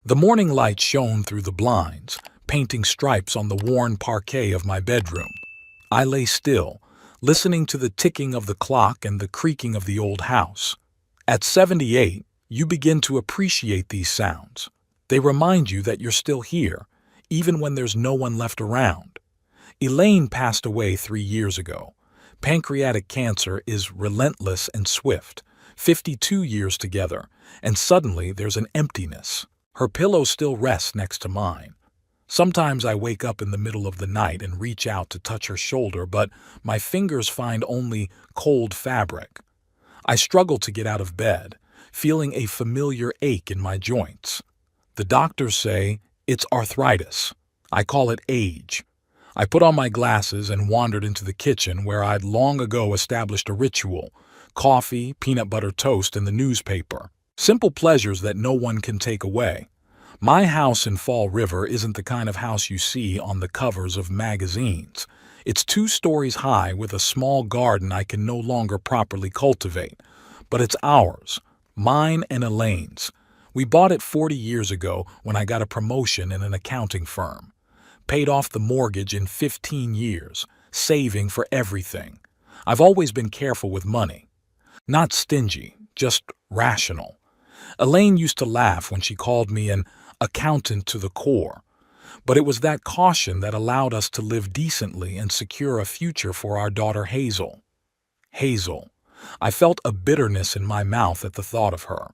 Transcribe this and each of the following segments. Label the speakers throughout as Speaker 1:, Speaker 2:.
Speaker 1: The morning light shone through the blinds, painting stripes on the worn parquet of my bedroom. I lay still, listening to the ticking of the clock and the creaking of the old house. At 78, you begin to appreciate these sounds. They remind you that you're still here, even when there's no one left around. Elaine passed away 3 years ago. Pancreatic cancer is relentless and swift. 52 years together, and suddenly there's an emptiness. Her pillow still rests next to mine. Sometimes I wake up in the middle of the night and reach out to touch her shoulder, but my fingers find only cold fabric. I struggle to get out of bed, feeling a familiar ache in my joints. The doctors say it's arthritis. I call it age. I put on my glasses and wandered into the kitchen where I'd long ago established a ritual: coffee, peanut butter toast, and the newspaper. Simple pleasures that no one can take away. My house in Fall River isn't the kind of house you see on the covers of magazines. It's 2 stories high with a small garden I can no longer properly cultivate. But it's ours, mine and Elaine's. We bought it 40 years ago when I got a promotion in an accounting firm. Paid off the mortgage in 15 years, saving for everything. I've always been careful with money. Not stingy, just rational. Elaine used to laugh when she called me an accountant to the core, but it was that caution that allowed us to live decently and secure a future for our daughter Hazel. Hazel. I felt a bitterness in my mouth at the thought of her.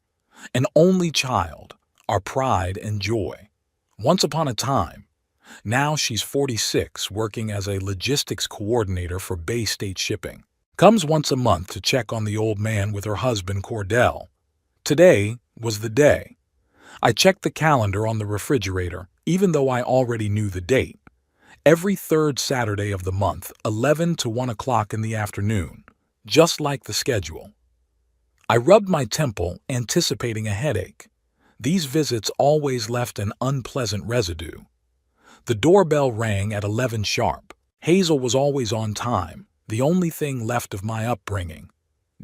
Speaker 1: An only child, our pride and joy. Once upon a time. Now she's 46, working as a logistics coordinator for Bay State Shipping. Comes once a month to check on the old man with her husband Cordell. Today was the day. I checked the calendar on the refrigerator, even though I already knew the date. Every third Saturday of the month, 11 to 1 o'clock in the afternoon, just like the schedule. I rubbed my temple, anticipating a headache. These visits always left an unpleasant residue. The doorbell rang at 11 sharp. Hazel was always on time, the only thing left of my upbringing.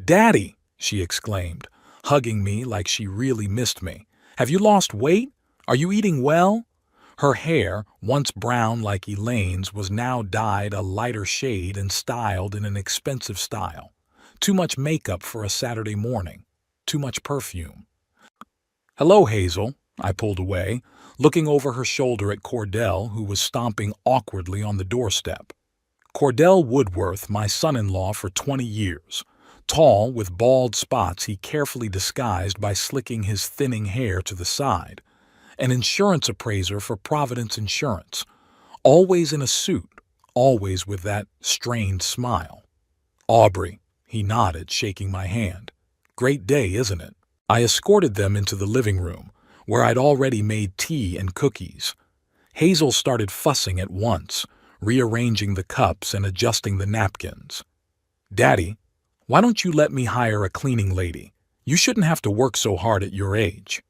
Speaker 1: "Daddy!" she exclaimed, hugging me like she really missed me. "Have you lost weight? Are you eating well?" Her hair, once brown like Elaine's, was now dyed a lighter shade and styled in an expensive style. Too much makeup for a Saturday morning. Too much perfume. "Hello, Hazel," I pulled away, looking over her shoulder at Cordell, who was stomping awkwardly on the doorstep. Cordell Woodworth, my son-in-law for 20 years. Tall, with bald spots he carefully disguised by slicking his thinning hair to the side. An insurance appraiser for Providence Insurance. Always in a suit, always with that strained smile. "Aubrey," he nodded, shaking my hand. "Great day, isn't it?" I escorted them into the living room, where I'd already made tea and cookies. Hazel started fussing at once, rearranging the cups and adjusting the napkins. "Daddy, why don't you let me hire a cleaning lady? You shouldn't have to work so hard at your age."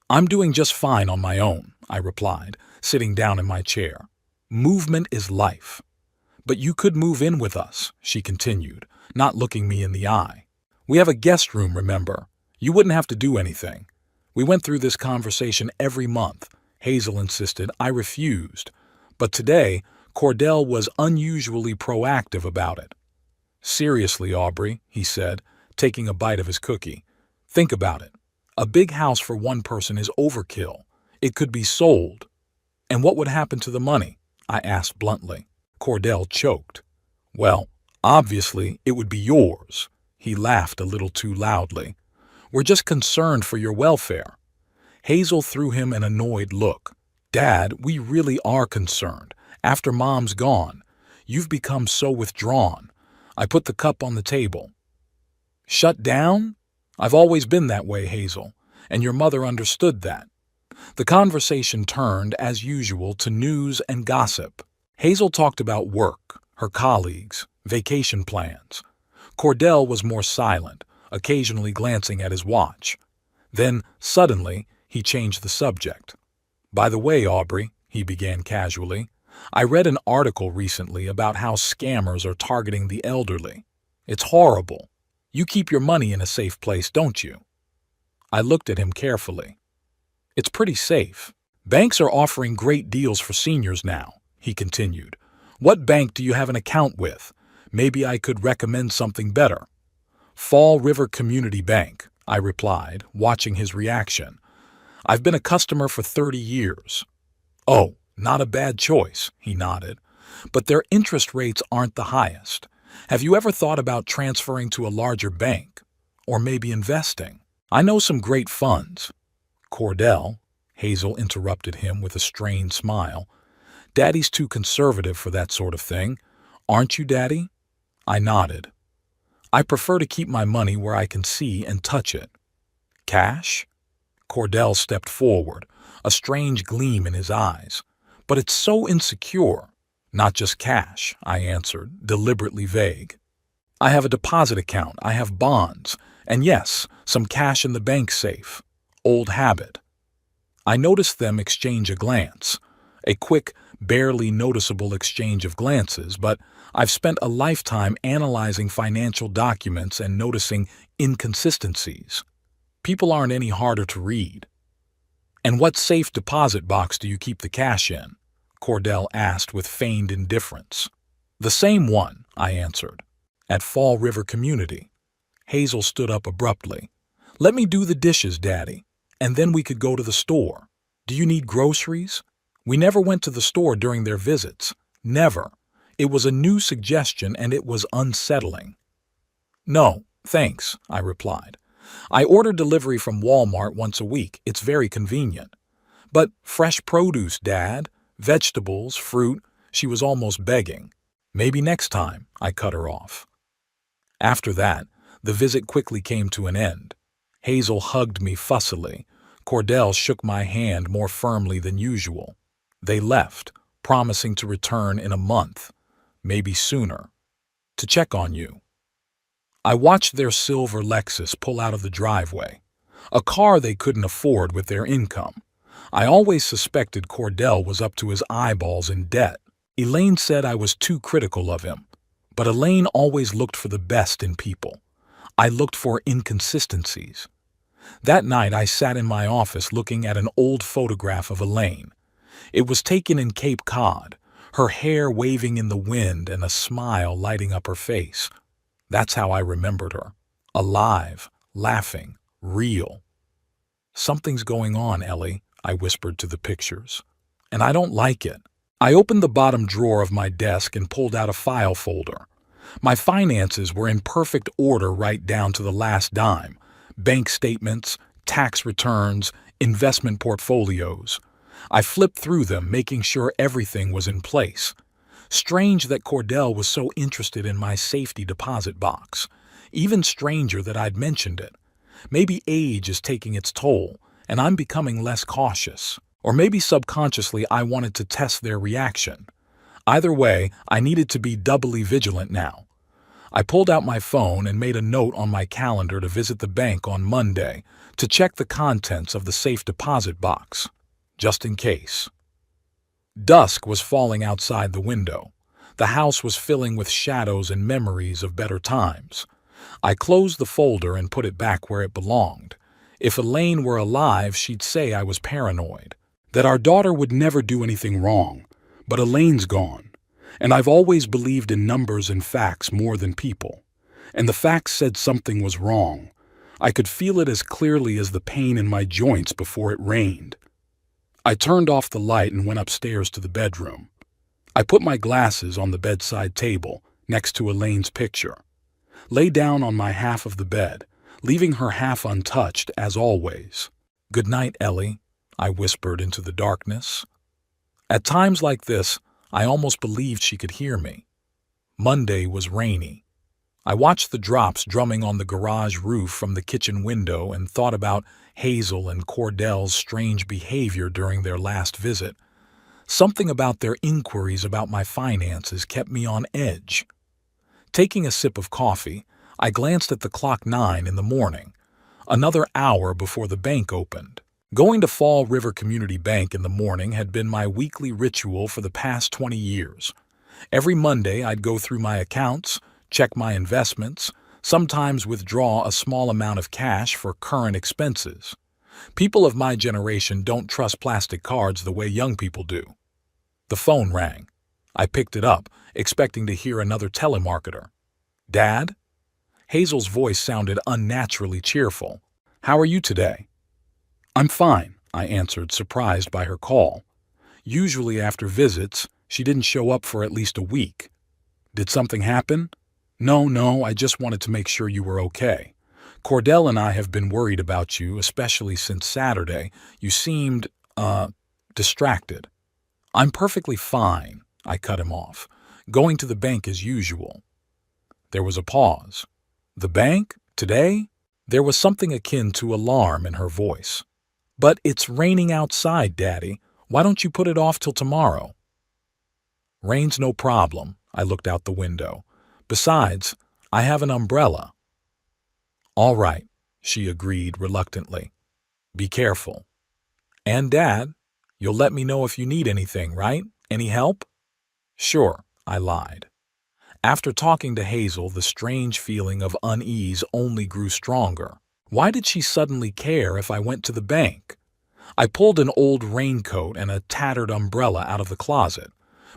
Speaker 1: "I'm doing just fine on my own," I replied, sitting down in my chair. "Movement is life." "But you could move in with us," she continued, not looking me in the eye. "We have a guest room, remember? You wouldn't have to do anything." We went through this conversation every month. Hazel insisted. I refused. But today, Cordell was unusually proactive about it. "Seriously, Aubrey," he said, taking a bite of his cookie. "Think about it. A big house for one person is overkill. It could be sold." "And what would happen to the money?" I asked bluntly. Cordell choked. "Well, obviously, it would be yours." He laughed a little too loudly. "We're just concerned for your welfare." Hazel threw him an annoyed look. "Dad, we really are concerned. After Mom's gone, you've become so withdrawn." I put the cup on the table. "Shut down? I've always been that way, Hazel, and your mother understood that." The conversation turned, as usual, to news and gossip. Hazel talked about work, her colleagues, vacation plans. Cordell was more silent, occasionally glancing at his watch. Then, suddenly, he changed the subject. "By the way, Aubrey," he began casually, "I read an article recently about how scammers are targeting the elderly. It's horrible. You keep your money in a safe place, don't you?" I looked at him carefully. It's pretty safe. Banks are offering great deals for seniors now, he continued. What bank do you have an account with? Maybe I could recommend something better. Fall River Community Bank, I replied, watching his reaction. I've been a customer for 30 years. Oh, not a bad choice, he nodded. But their interest rates aren't the highest. Have you ever thought about transferring to a larger bank? Or maybe investing? I know some great funds. Cordell, Hazel interrupted him with a strained smile. Daddy's too conservative for that sort of thing. Aren't you, Daddy? I nodded. I prefer to keep my money where I can see and touch it. Cash? Cordell stepped forward, a strange gleam in his eyes. But it's so insecure. Not just cash, I answered, deliberately vague. I have a deposit account, I have bonds, and yes, some cash in the bank safe. Old habit. I noticed them exchange a glance. A quick, barely noticeable exchange of glances, but I've spent a lifetime analyzing financial documents and noticing inconsistencies. People aren't any harder to read. And what safe deposit box do you keep the cash in? Cordell asked with feigned indifference. The same one, I answered. At Fall River Community. Hazel stood up abruptly. Let me do the dishes, Daddy, and then we could go to the store. Do you need groceries? We never went to the store during their visits. Never. It was a new suggestion and it was unsettling. No, thanks, I replied. I order delivery from Walmart once a week. It's very convenient. But fresh produce, Dad. Vegetables, fruit. She was almost begging. Maybe next time, I cut her off. After that, the visit quickly came to an end. Hazel hugged me fussily. Cordell shook my hand more firmly than usual. They left, promising to return in a month, maybe sooner, to check on you. I watched their silver Lexus pull out of the driveway, a car they couldn't afford with their income. I always suspected Cordell was up to his eyeballs in debt. Elaine said I was too critical of him, but Elaine always looked for the best in people. I looked for inconsistencies. That night I sat in my office looking at an old photograph of Elaine. It was taken in Cape Cod, her hair waving in the wind and a smile lighting up her face. That's how I remembered her. Alive, laughing, real. Something's going on, Ellie, I whispered to the pictures. And I don't like it. I opened the bottom drawer of my desk and pulled out a file folder. My finances were in perfect order right down to the last dime. Bank statements, tax returns, investment portfolios. I flipped through them, making sure everything was in place. Strange that Cordell was so interested in my safety deposit box. Even stranger that I'd mentioned it. Maybe age is taking its toll, and I'm becoming less cautious. Or maybe subconsciously I wanted to test their reaction. Either way, I needed to be doubly vigilant now. I pulled out my phone and made a note on my calendar to visit the bank on Monday to check the contents of the safe deposit box, just in case. Dusk was falling outside the window. The house was filling with shadows and memories of better times. I closed the folder and put it back where it belonged. If Elaine were alive, she'd say I was paranoid, that our daughter would never do anything wrong. But Elaine's gone, and I've always believed in numbers and facts more than people. And the facts said something was wrong. I could feel it as clearly as the pain in my joints before it rained. I turned off the light and went upstairs to the bedroom. I put my glasses on the bedside table next to Elaine's picture. Lay down on my half of the bed, leaving her half untouched as always. Good night, Ellie, I whispered into the darkness. At times like this, I almost believed she could hear me. Monday was rainy. I watched the drops drumming on the garage roof from the kitchen window and thought about Hazel and Cordell's strange behavior during their last visit. Something about their inquiries about my finances kept me on edge. Taking a sip of coffee, I glanced at the clock 9 in the morning, another hour before the bank opened. Going to Fall River Community Bank in the morning had been my weekly ritual for the past 20 years. Every Monday I'd go through my accounts, check my investments, sometimes withdraw a small amount of cash for current expenses. People of my generation don't trust plastic cards the way young people do. The phone rang. I picked it up, expecting to hear another telemarketer. Dad? Hazel's voice sounded unnaturally cheerful. How are you today? I'm fine, I answered, surprised by her call. Usually after visits, she didn't show up for at least a week. Did something happen? No, I just wanted to make sure you were okay. Cordell and I have been worried about you, especially since Saturday. You seemed, distracted. I'm perfectly fine, I cut him off. Going to the bank as usual. There was a pause. The bank? Today? There was something akin to alarm in her voice. But it's raining outside, Daddy. Why don't you put it off till tomorrow? Rain's no problem. I looked out the window. Besides, I have an umbrella. All right, she agreed reluctantly. Be careful. And Dad, you'll let me know if you need anything, right? Any help? Sure, I lied. After talking to Hazel, the strange feeling of unease only grew stronger. Why did she suddenly care if I went to the bank? I pulled an old raincoat and a tattered umbrella out of the closet.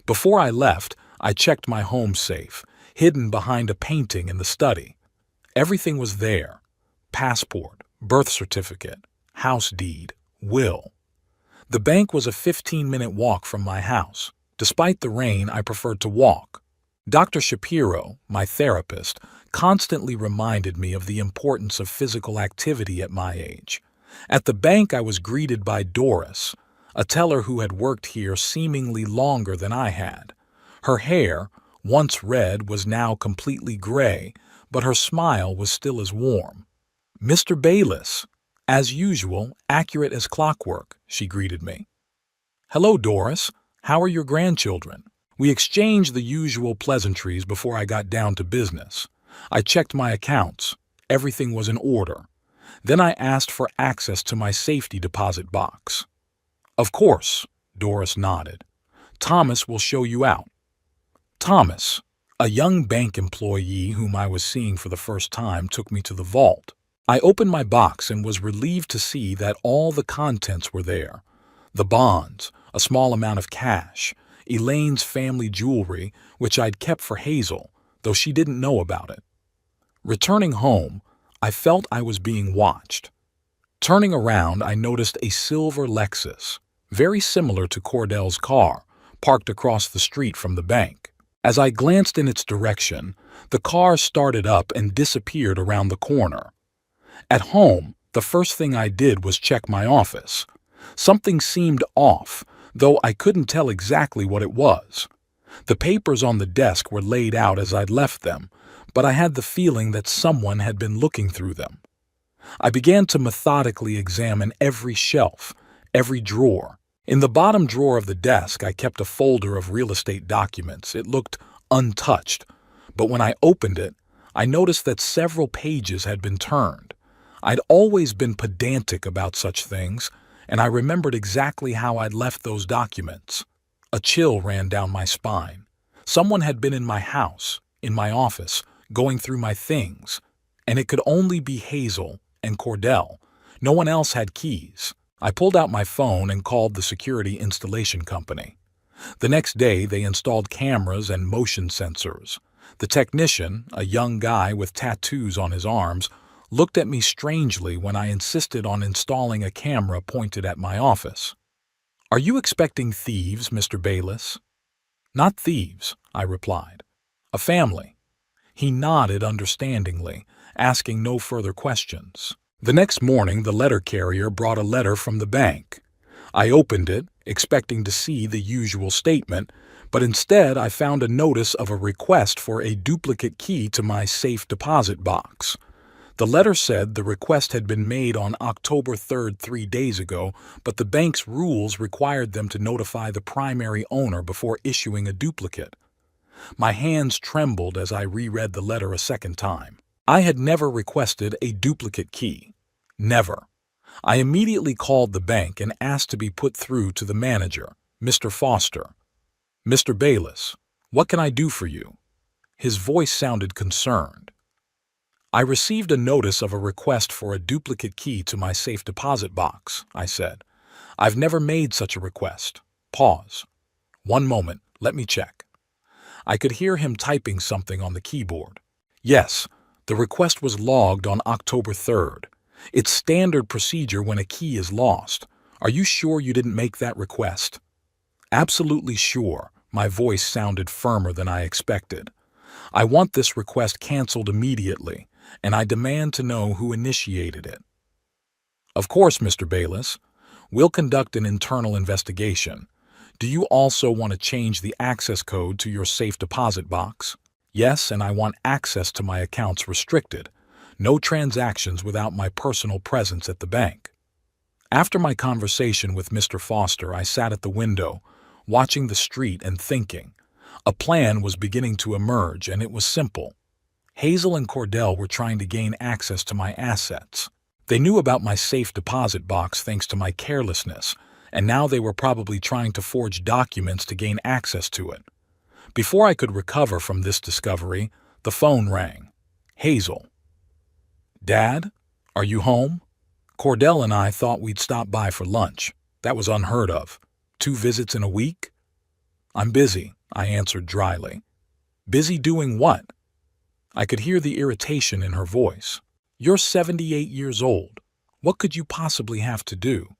Speaker 1: Before I left, I checked my home safe, hidden behind a painting in the study. Everything was there. Passport, birth certificate, house deed, will. The bank was a 15-minute walk from my house. Despite the rain, I preferred to walk. Dr. Shapiro, my therapist, constantly reminded me of the importance of physical activity at my age. At the bank, I was greeted by Doris, a teller who had worked here seemingly longer than I had. Her hair, once red, was now completely gray, but her smile was still as warm. Mr. Bayless, as usual, accurate as clockwork, she greeted me. Hello, Doris. How are your grandchildren? We exchanged the usual pleasantries before I got down to business. I checked my accounts. Everything was in order. Then I asked for access to my safety deposit box. Of course, Doris nodded. Thomas will show you out. Thomas, a young bank employee whom I was seeing for the first time, took me to the vault. I opened my box and was relieved to see that all the contents were there. The bonds, a small amount of cash, Elaine's family jewelry, which I'd kept for Hazel, though she didn't know about it. Returning home, I felt I was being watched. Turning around, I noticed a silver Lexus, very similar to Cordell's car, parked across the street from the bank. As I glanced in its direction, the car started up and disappeared around the corner. At home, the first thing I did was check my office. Something seemed off, though I couldn't tell exactly what it was. The papers on the desk were laid out as I'd left them, but I had the feeling that someone had been looking through them. I began to methodically examine every shelf, every drawer. In the bottom drawer of the desk, I kept a folder of real estate documents. It looked untouched, but when I opened it, I noticed that several pages had been turned. I'd always been pedantic about such things, and I remembered exactly how I'd left those documents. A chill ran down my spine. Someone had been in my house, in my office, going through my things, and it could only be Hazel and Cordell. No one else had keys. I pulled out my phone and called the security installation company. The next day, they installed cameras and motion sensors. The technician, a young guy with tattoos on his arms, looked at me strangely when I insisted on installing a camera pointed at my office. Are you expecting thieves, Mr. Bayless? Not thieves, I replied. A family. He nodded understandingly, asking no further questions. The next morning, the letter carrier brought a letter from the bank. I opened it, expecting to see the usual statement, but instead I found a notice of a request for a duplicate key to my safe deposit box. The letter said the request had been made on October 3rd, 3 days ago, but the bank's rules required them to notify the primary owner before issuing a duplicate. My hands trembled as I reread the letter a second time. I had never requested a duplicate key. Never. I immediately called the bank and asked to be put through to the manager, Mr. Foster. Mr. Bayless, what can I do for you? His voice sounded concerned. I received a notice of a request for a duplicate key to my safe deposit box, I said. I've never made such a request. Pause. One moment, let me check. I could hear him typing something on the keyboard. Yes, the request was logged on October 3rd. It's standard procedure when a key is lost. Are you sure you didn't make that request? Absolutely sure. My voice sounded firmer than I expected. I want this request canceled immediately, and I demand to know who initiated it. Of course, Mr. Bayless. We'll conduct an internal investigation. Do you also want to change the access code to your safe deposit box? Yes, and I want access to my accounts restricted. No transactions without my personal presence at the bank. After my conversation with Mr. Foster, I sat at the window, watching the street and thinking. A plan was beginning to emerge, and it was simple. Hazel and Cordell were trying to gain access to my assets. They knew about my safe deposit box thanks to my carelessness, and now they were probably trying to forge documents to gain access to it. Before I could recover from this discovery, the phone rang. Hazel. Dad, are you home? Cordell and I thought we'd stop by for lunch. That was unheard of. 2 visits in a week? I'm busy, I answered dryly. Busy doing what? I could hear the irritation in her voice. You're 78 years old. What could you possibly have to do?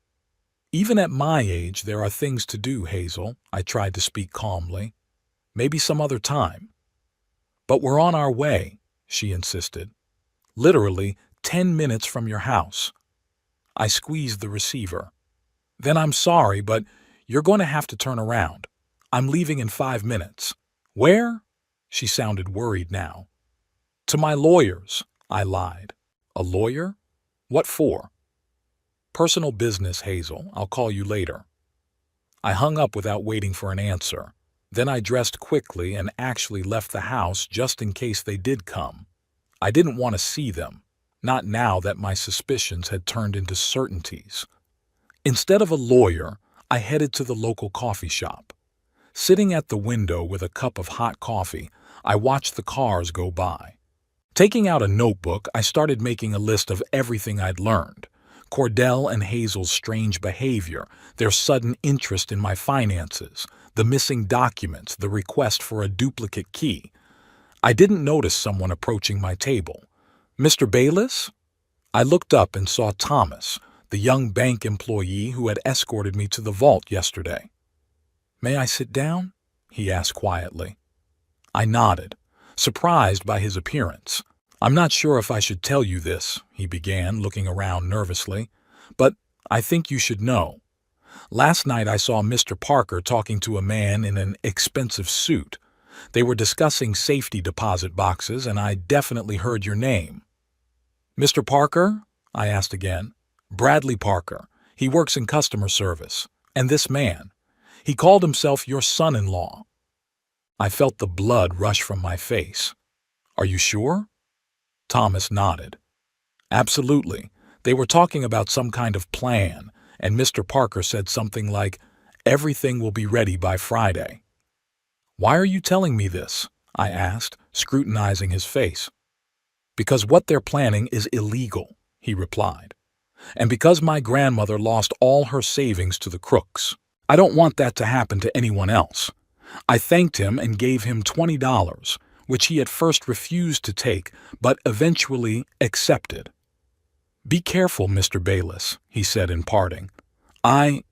Speaker 1: Even at my age, there are things to do, Hazel, I tried to speak calmly. Maybe some other time. But we're on our way, she insisted. Literally 10 minutes from your house. I squeezed the receiver. Then I'm sorry, but you're going to have to turn around. I'm leaving in 5 minutes. Where? She sounded worried now. To my lawyer's, I lied. A lawyer? What for? Personal business, Hazel. I'll call you later. I hung up without waiting for an answer. Then I dressed quickly and actually left the house just in case they did come. I didn't want to see them, not now that my suspicions had turned into certainties. Instead of a lawyer, I headed to the local coffee shop. Sitting at the window with a cup of hot coffee, I watched the cars go by. Taking out a notebook, I started making a list of everything I'd learned. Cordell and Hazel's strange behavior, their sudden interest in my finances, the missing documents, the request for a duplicate key. I didn't notice someone approaching my table. Mr. Bayless? I looked up and saw Thomas, the young bank employee who had escorted me to the vault yesterday. May I sit down? He asked quietly. I nodded, surprised by his appearance. I'm not sure if I should tell you this, he began, looking around nervously, but I think you should know. Last night I saw Mr. Parker talking to a man in an expensive suit. They were discussing safety deposit boxes, and I definitely heard your name. Mr. Parker? I asked again. Bradley Parker. He works in customer service. And this man. He called himself your son-in-law. I felt the blood rush from my face. Are you sure? Thomas nodded. Absolutely. They were talking about some kind of plan, and Mr. Parker said something like, everything will be ready by Friday. Why are you telling me this? I asked, scrutinizing his face. Because what they're planning is illegal, he replied. And because my grandmother lost all her savings to the crooks. I don't want that to happen to anyone else. I thanked him and gave him $20, which he at first refused to take, but eventually accepted. Be careful, Mr. Bayless, he said in parting. I'd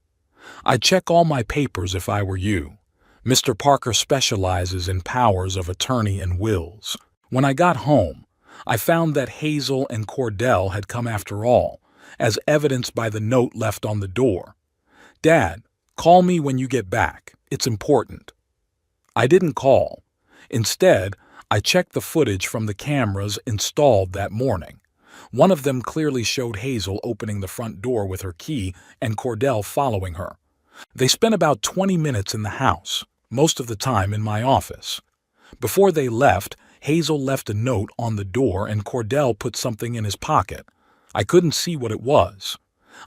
Speaker 1: check all my papers if I were you. Mr. Parker specializes in powers of attorney and wills. When I got home, I found that Hazel and Cordell had come after all, as evidenced by the note left on the door. Dad, call me when you get back. It's important. I didn't call. Instead, I checked the footage from the cameras installed that morning. One of them clearly showed Hazel opening the front door with her key and Cordell following her. They spent about 20 minutes in the house, most of the time in my office. Before they left, Hazel left a note on the door and Cordell put something in his pocket. I couldn't see what it was.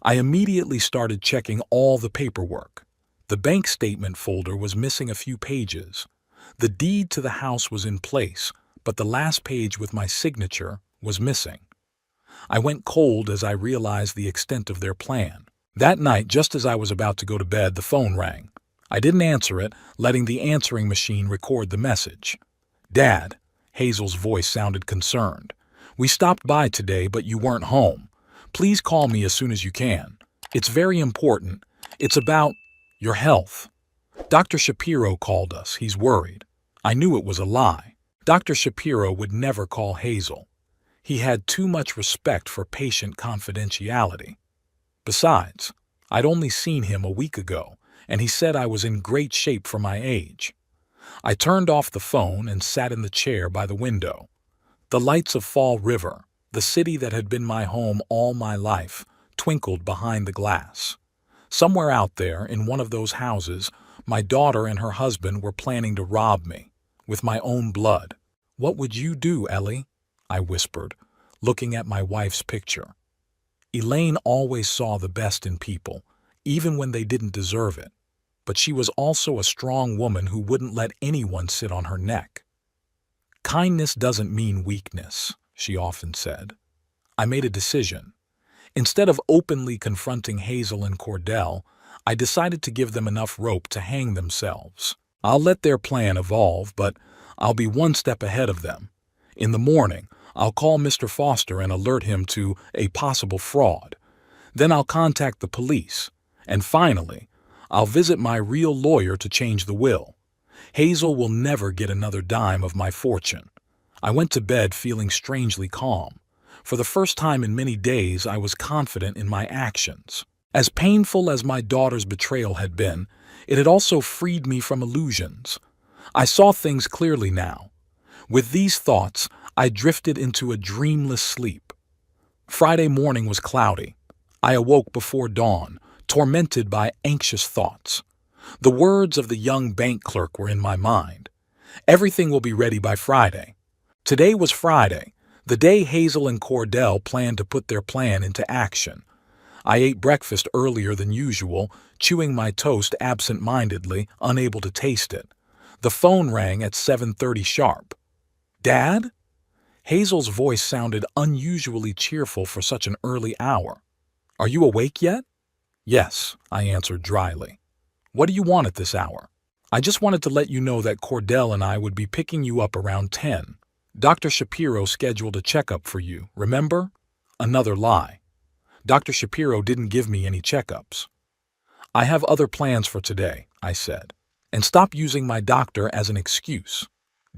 Speaker 1: I immediately started checking all the paperwork. The bank statement folder was missing a few pages. The deed to the house was in place, but the last page with my signature was missing. I went cold as I realized the extent of their plan. That night, just as I was about to go to bed, the phone rang. I didn't answer it, letting the answering machine record the message. "Dad," Hazel's voice sounded concerned. "We stopped by today, but you weren't home. Please call me as soon as you can. It's very important. It's about your health." Dr. Shapiro called us. He's worried. I knew it was a lie. Dr. Shapiro would never call Hazel. He had too much respect for patient confidentiality. Besides, I'd only seen him a week ago, and he said I was in great shape for my age. I turned off the phone and sat in the chair by the window. The lights of Fall River, the city that had been my home all my life, twinkled behind the glass. Somewhere out there, in one of those houses, my daughter and her husband were planning to rob me, with my own blood. "What would you do, Ellie?" I whispered, looking at my wife's picture. Elaine always saw the best in people, even when they didn't deserve it. But she was also a strong woman who wouldn't let anyone sit on her neck. "Kindness doesn't mean weakness," she often said. I made a decision. Instead of openly confronting Hazel and Cordell, I decided to give them enough rope to hang themselves. I'll let their plan evolve, but I'll be one step ahead of them. In the morning, I'll call Mr. Foster and alert him to a possible fraud. Then I'll contact the police. And finally, I'll visit my real lawyer to change the will. Hazel will never get another dime of my fortune. I went to bed feeling strangely calm. For the first time in many days, I was confident in my actions. As painful as my daughter's betrayal had been, it had also freed me from illusions. I saw things clearly now. With these thoughts, I drifted into a dreamless sleep. Friday morning was cloudy. I awoke before dawn, tormented by anxious thoughts. The words of the young bank clerk were in my mind. "Everything will be ready by Friday." Today was Friday, the day Hazel and Cordell planned to put their plan into action. I ate breakfast earlier than usual, chewing my toast absent-mindedly, unable to taste it. The phone rang at 7:30 sharp. "Dad?" Hazel's voice sounded unusually cheerful for such an early hour. "Are you awake yet?" "Yes," I answered dryly. "What do you want at this hour?" "I just wanted to let you know that Cordell and I would be picking you up around 10. Dr. Shapiro scheduled a checkup for you, remember?" Another lie. Dr. Shapiro didn't give me any checkups. "I have other plans for today," I said. "And stop using my doctor as an excuse."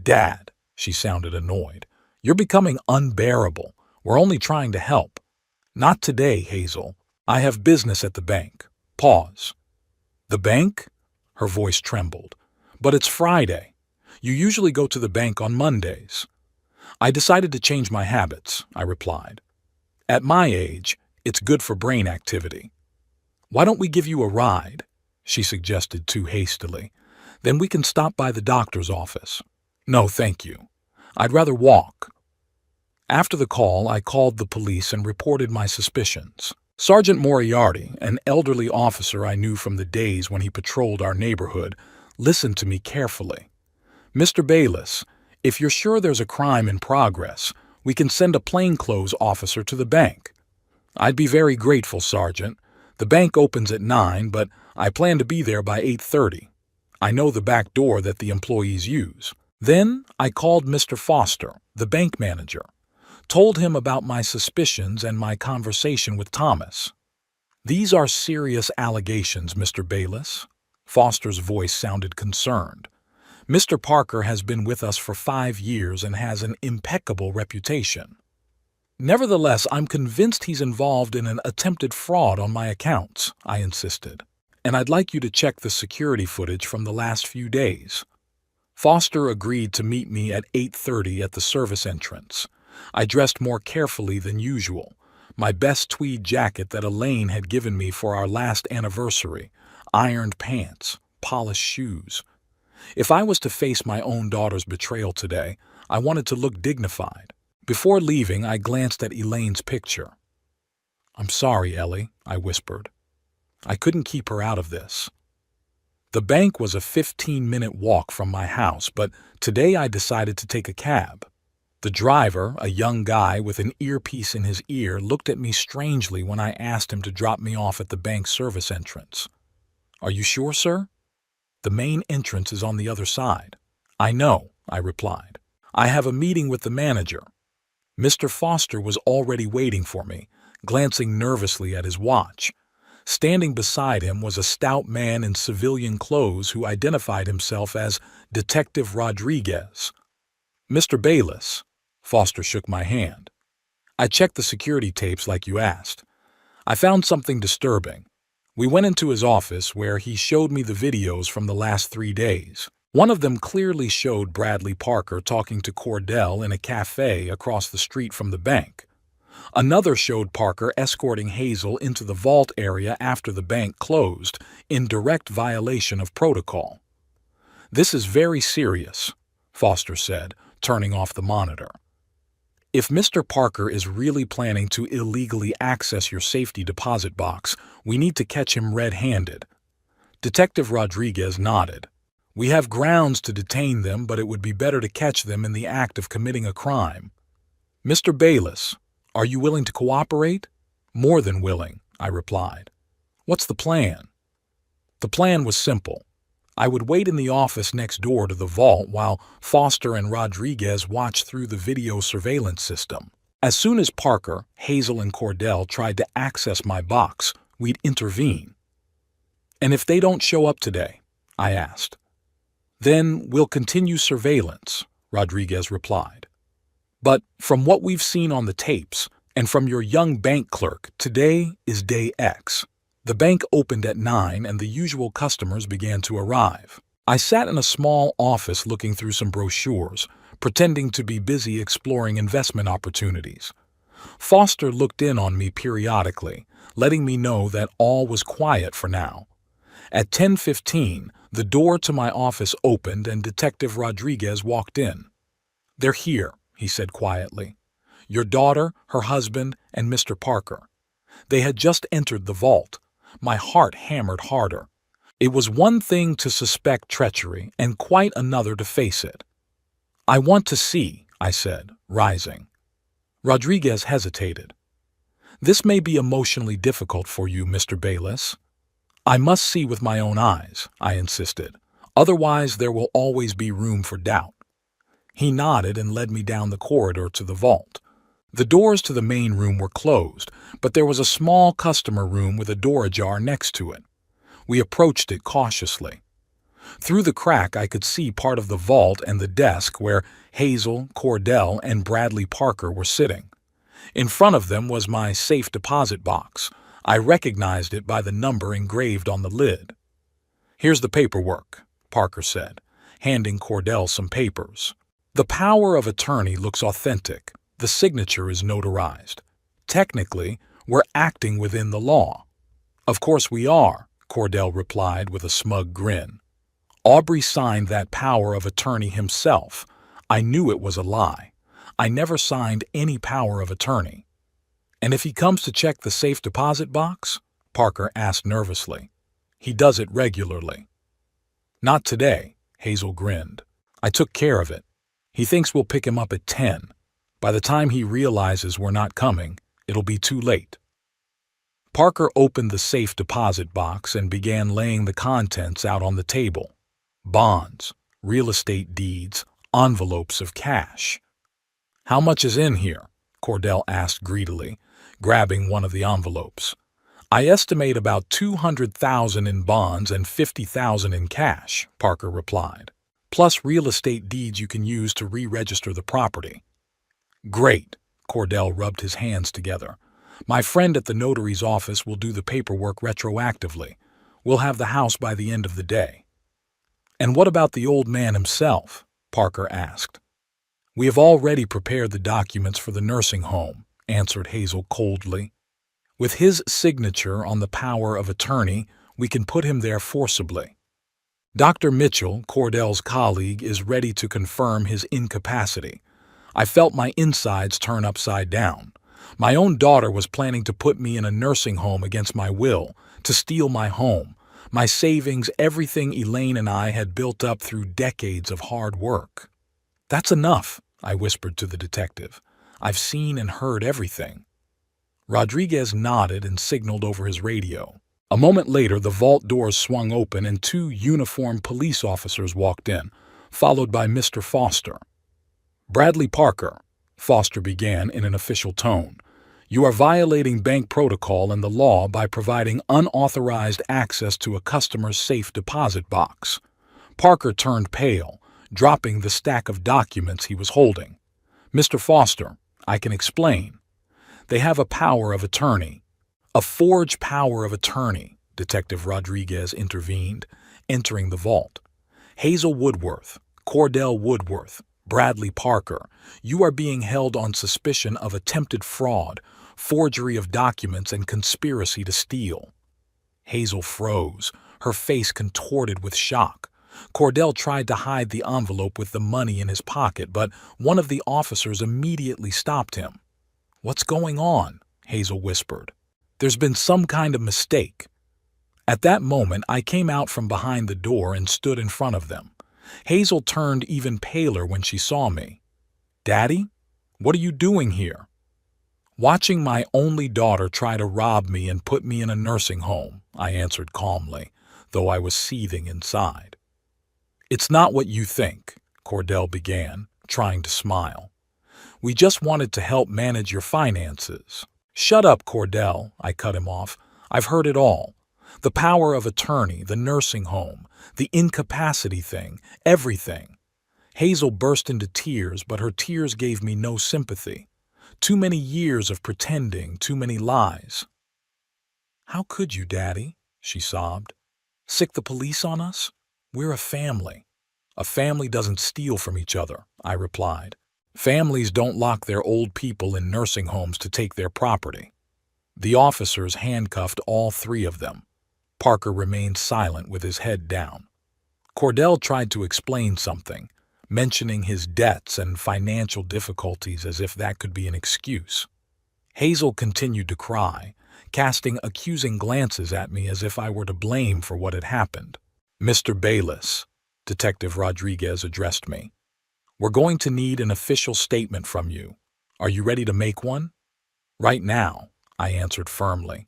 Speaker 1: "Dad," she sounded annoyed. "You're becoming unbearable. We're only trying to help." "Not today, Hazel. I have business at the bank." Pause. "The bank?" Her voice trembled. "But it's Friday. You usually go to the bank on Mondays." "I decided to change my habits," I replied. "At my age, it's good for brain activity." "Why don't we give you a ride?" she suggested too hastily. "Then we can stop by the doctor's office." "No, thank you. I'd rather walk." After the call, I called the police and reported my suspicions. Sergeant Moriarty, an elderly officer I knew from the days when he patrolled our neighborhood, listened to me carefully. "Mr. Bayless, if you're sure there's a crime in progress, we can send a plainclothes officer to the bank." "I'd be very grateful, Sergeant. The bank opens at 9, but I plan to be there by 8:30. I know the back door that the employees use." Then I called Mr. Foster, the bank manager, told him about my suspicions and my conversation with Thomas. "These are serious allegations, Mr. Bayless." Foster's voice sounded concerned. "Mr. Parker has been with us for 5 years and has an impeccable reputation. Nevertheless, I'm convinced he's involved in an attempted fraud on my accounts," I insisted. "And I'd like you to check the security footage from the last few days." Foster agreed to meet me at 8:30 at the service entrance. I dressed more carefully than usual. My best tweed jacket that Elaine had given me for our last anniversary, ironed pants, polished shoes. If I was to face my own daughter's betrayal today, I wanted to look dignified. Before leaving, I glanced at Elaine's picture. "I'm sorry, Ellie," I whispered. "I couldn't keep her out of this." The bank was a 15-minute walk from my house, but today I decided to take a cab. The driver, a young guy with an earpiece in his ear, looked at me strangely when I asked him to drop me off at the bank service entrance. "Are you sure, sir? The main entrance is on the other side." "I know," I replied. "I have a meeting with the manager." Mr. Foster was already waiting for me, glancing nervously at his watch. Standing beside him was a stout man in civilian clothes who identified himself as Detective Rodriguez. "Mr. Bayless." Foster shook my hand. "I checked the security tapes like you asked. I found something disturbing." We went into his office where he showed me the videos from the last 3 days. One of them clearly showed Bradley Parker talking to Cordell in a cafe across the street from the bank. Another showed Parker escorting Hazel into the vault area after the bank closed, in direct violation of protocol. "This is very serious," Foster said, turning off the monitor. "If Mr. Parker is really planning to illegally access your safety deposit box, we need to catch him red-handed." Detective Rodriguez nodded. "We have grounds to detain them, but it would be better to catch them in the act of committing a crime." "Mr. Bayless, are you willing to cooperate?" "More than willing," I replied. "What's the plan?" The plan was simple. I would wait in the office next door to the vault while Foster and Rodriguez watched through the video surveillance system. As soon as Parker, Hazel, and Cordell tried to access my box, we'd intervene. "And if they don't show up today?" I asked. "Then we'll continue surveillance," Rodriguez replied. "But from what we've seen on the tapes, and from your young bank clerk, today is day X." The bank opened at 9 and the usual customers began to arrive. I sat in a small office looking through some brochures, pretending to be busy exploring investment opportunities. Foster looked in on me periodically, letting me know that all was quiet for now. At 10:15, the door to my office opened and Detective Rodriguez walked in. "They're here," he said quietly. "Your daughter, her husband, and Mr. Parker. They had just entered the vault." My heart hammered harder. It was one thing to suspect treachery and quite another to face it. "I want to see," I said, rising. Rodriguez hesitated. "This may be emotionally difficult for you, Mr. Bayless." "I must see with my own eyes," I insisted. "Otherwise there will always be room for doubt." He nodded and led me down the corridor to the vault. The doors to the main room were closed, but there was a small customer room with a door ajar next to it. We approached it cautiously. Through the crack I could see part of the vault and the desk where Hazel, Cordell, and Bradley Parker were sitting. In front of them was my safe deposit box. I recognized it by the number engraved on the lid. "Here's the paperwork," Parker said, handing Cordell some papers. "The power of attorney looks authentic. The signature is notarized. Technically, we're acting within the law." "Of course we are," Cordell replied with a smug grin. "Aubrey signed that power of attorney himself. I knew it was a lie. I never signed any power of attorney." "And if he comes to check the safe deposit box?" Parker asked nervously. "He does it regularly." "Not today," Hazel grinned. "I took care of it. He thinks we'll pick him up at 10. By the time he realizes we're not coming, it'll be too late." Parker opened the safe deposit box and began laying the contents out on the table. Bonds, real estate deeds, envelopes of cash. "How much is in here?" Cordell asked greedily, grabbing one of the envelopes. "I estimate about $200,000 in bonds and $50,000 in cash," Parker replied. "Plus real estate deeds you can use to re-register the property." "Great," Cordell rubbed his hands together. "My friend at the notary's office will do the paperwork retroactively. We'll have the house by the end of the day." "And what about the old man himself?" Parker asked. "We have already prepared the documents for the nursing home," answered Hazel coldly. "With his signature on the power of attorney, we can put him there forcibly. Dr. Mitchell, Cordell's colleague, is ready to confirm his incapacity." I felt my insides turn upside down. My own daughter was planning to put me in a nursing home against my will, to steal my home, my savings, everything Elaine and I had built up through decades of hard work. "That's enough," I whispered to the detective. "I've seen and heard everything." Rodriguez nodded and signaled over his radio. A moment later, the vault doors swung open and 2 uniformed police officers walked in, followed by Mr. Foster. "Bradley Parker," Foster began in an official tone, "you are violating bank protocol and the law by providing unauthorized access to a customer's safe deposit box." Parker turned pale, dropping the stack of documents he was holding. "Mr. Foster, I can explain. They have a power of attorney." "A forged power of attorney," Detective Rodriguez intervened, entering the vault. "Hazel Woodworth, Cordell Woodworth, Bradley Parker, you are being held on suspicion of attempted fraud, forgery of documents, and conspiracy to steal." Hazel froze, her face contorted with shock. Cordell tried to hide the envelope with the money in his pocket, but one of the officers immediately stopped him. "What's going on?" Hazel whispered. "There's been some kind of mistake." At that moment, I came out from behind the door and stood in front of them. Hazel turned even paler when she saw me. "Daddy, what are you doing here?" "Watching my only daughter try to rob me and put me in a nursing home," I answered calmly, though I was seething inside. "It's not what you think," Cordell began, trying to smile. "We just wanted to help manage your finances." "Shut up, Cordell," I cut him off. "I've heard it all. The power of attorney, the nursing home, the incapacity thing, everything." Hazel burst into tears, but her tears gave me no sympathy. Too many years of pretending, too many lies. "How could you, Daddy?" she sobbed. "Sick the police on us? We're a family." "A family doesn't steal from each other," I replied. "Families don't lock their old people in nursing homes to take their property." The officers handcuffed all 3 of them. Parker remained silent with his head down. Cordell tried to explain something, mentioning his debts and financial difficulties as if that could be an excuse. Hazel continued to cry, casting accusing glances at me as if I were to blame for what had happened. "Mr. Bayless," Detective Rodriguez addressed me, "we're going to need an official statement from you. Are you ready to make one?" "Right now," I answered firmly.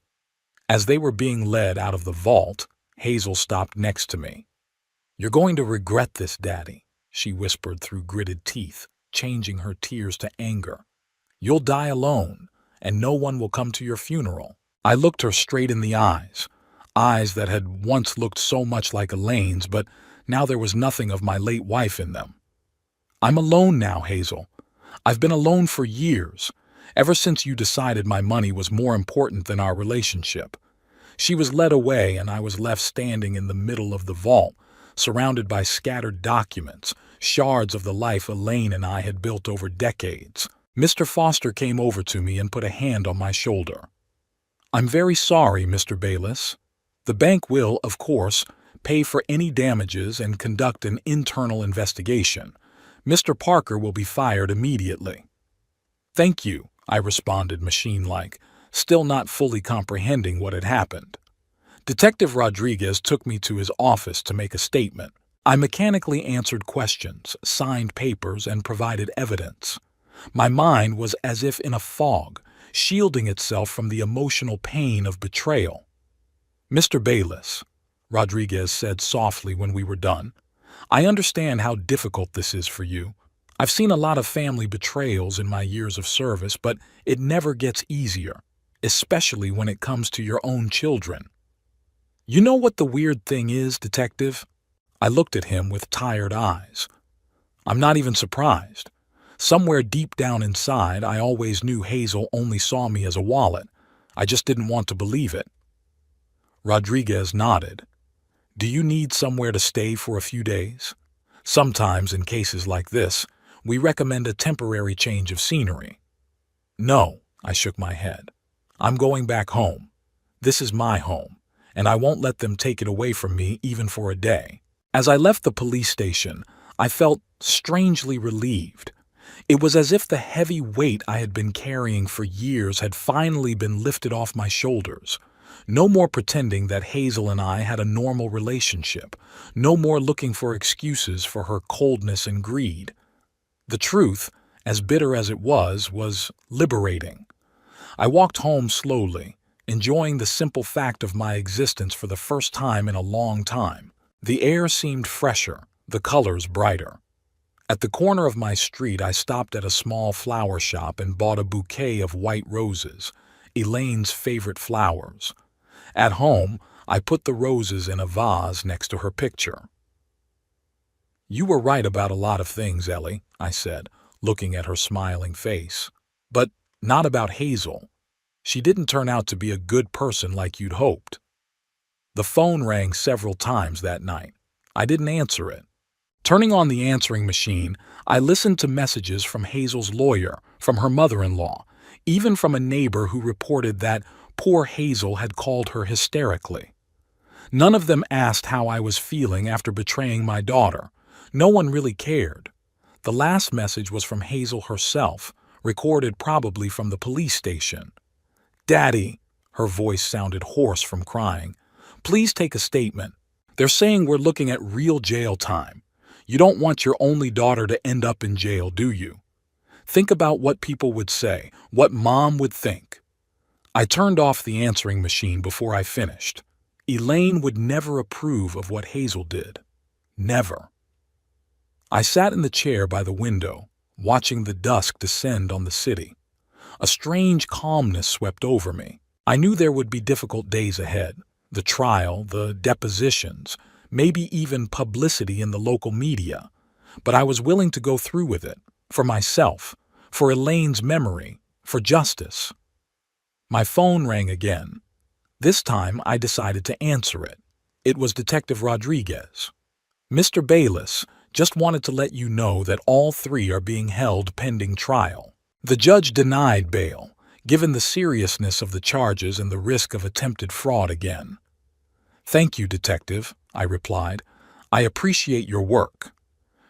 Speaker 1: As they were being led out of the vault, Hazel stopped next to me. "You're going to regret this, Daddy," she whispered through gritted teeth, changing her tears to anger. "You'll die alone, and no one will come to your funeral." I looked her straight in the eyes that had once looked so much like Elaine's, but now there was nothing of my late wife in them. "I'm alone now, Hazel. I've been alone for years, ever since you decided my money was more important than our relationship." She was led away, and I was left standing in the middle of the vault, surrounded by scattered documents, shards of the life Elaine and I had built over decades. Mr. Foster came over to me and put a hand on my shoulder. "I'm very sorry, Mr. Bayless. The bank will, of course, pay for any damages and conduct an internal investigation. Mr. Parker will be fired immediately." "Thank you," I responded machine-like, still not fully comprehending what had happened. Detective Rodriguez took me to his office to make a statement. I mechanically answered questions, signed papers, and provided evidence. My mind was as if in a fog, shielding itself from the emotional pain of betrayal. "Mr. Bayless," Rodriguez said softly when we were done, "I understand how difficult this is for you. I've seen a lot of family betrayals in my years of service, but it never gets easier, especially when it comes to your own children." "You know what the weird thing is, Detective?" I looked at him with tired eyes. "I'm not even surprised. Somewhere deep down inside, I always knew Hazel only saw me as a wallet. I just didn't want to believe it." Rodriguez nodded. "Do you need somewhere to stay for a few days? Sometimes, in cases like this, we recommend a temporary change of scenery." "No," I shook my head. "I'm going back home. This is my home, and I won't let them take it away from me even for a day." As I left the police station, I felt strangely relieved. It was as if the heavy weight I had been carrying for years had finally been lifted off my shoulders. No more pretending that Hazel and I had a normal relationship. No more looking for excuses for her coldness and greed. The truth, as bitter as it was liberating. I walked home slowly, enjoying the simple fact of my existence for the first time in a long time. The air seemed fresher, the colors brighter. At the corner of my street, I stopped at a small flower shop and bought a bouquet of white roses, Elaine's favorite flowers. At home, I put the roses in a vase next to her picture. "You were right about a lot of things, Ellie," I said, looking at her smiling face. "But not about Hazel. She didn't turn out to be a good person like you'd hoped." The phone rang several times that night. I didn't answer it. Turning on the answering machine, I listened to messages from Hazel's lawyer, from her mother-in-law, even from a neighbor who reported that poor Hazel had called her hysterically. None of them asked how I was feeling after betraying my daughter. No one really cared. The last message was from Hazel herself, recorded probably from the police station. "Daddy," her voice sounded hoarse from crying, "please take a statement. They're saying we're looking at real jail time. You don't want your only daughter to end up in jail, do you? Think about what people would say, what Mom would think." I turned off the answering machine before I finished. Elaine would never approve of what Hazel did. Never. I sat in the chair by the window, watching the dusk descend on the city. A strange calmness swept over me. I knew there would be difficult days ahead. The trial, the depositions, maybe even publicity in the local media. But I was willing to go through with it, for myself, for Elaine's memory, for justice. My phone rang again. This time I decided to answer it. It was Detective Rodriguez. "Mr. Bayless, just wanted to let you know that all three are being held pending trial. The judge denied bail, given the seriousness of the charges and the risk of attempted fraud again." "Thank you, Detective," I replied. "I appreciate your work."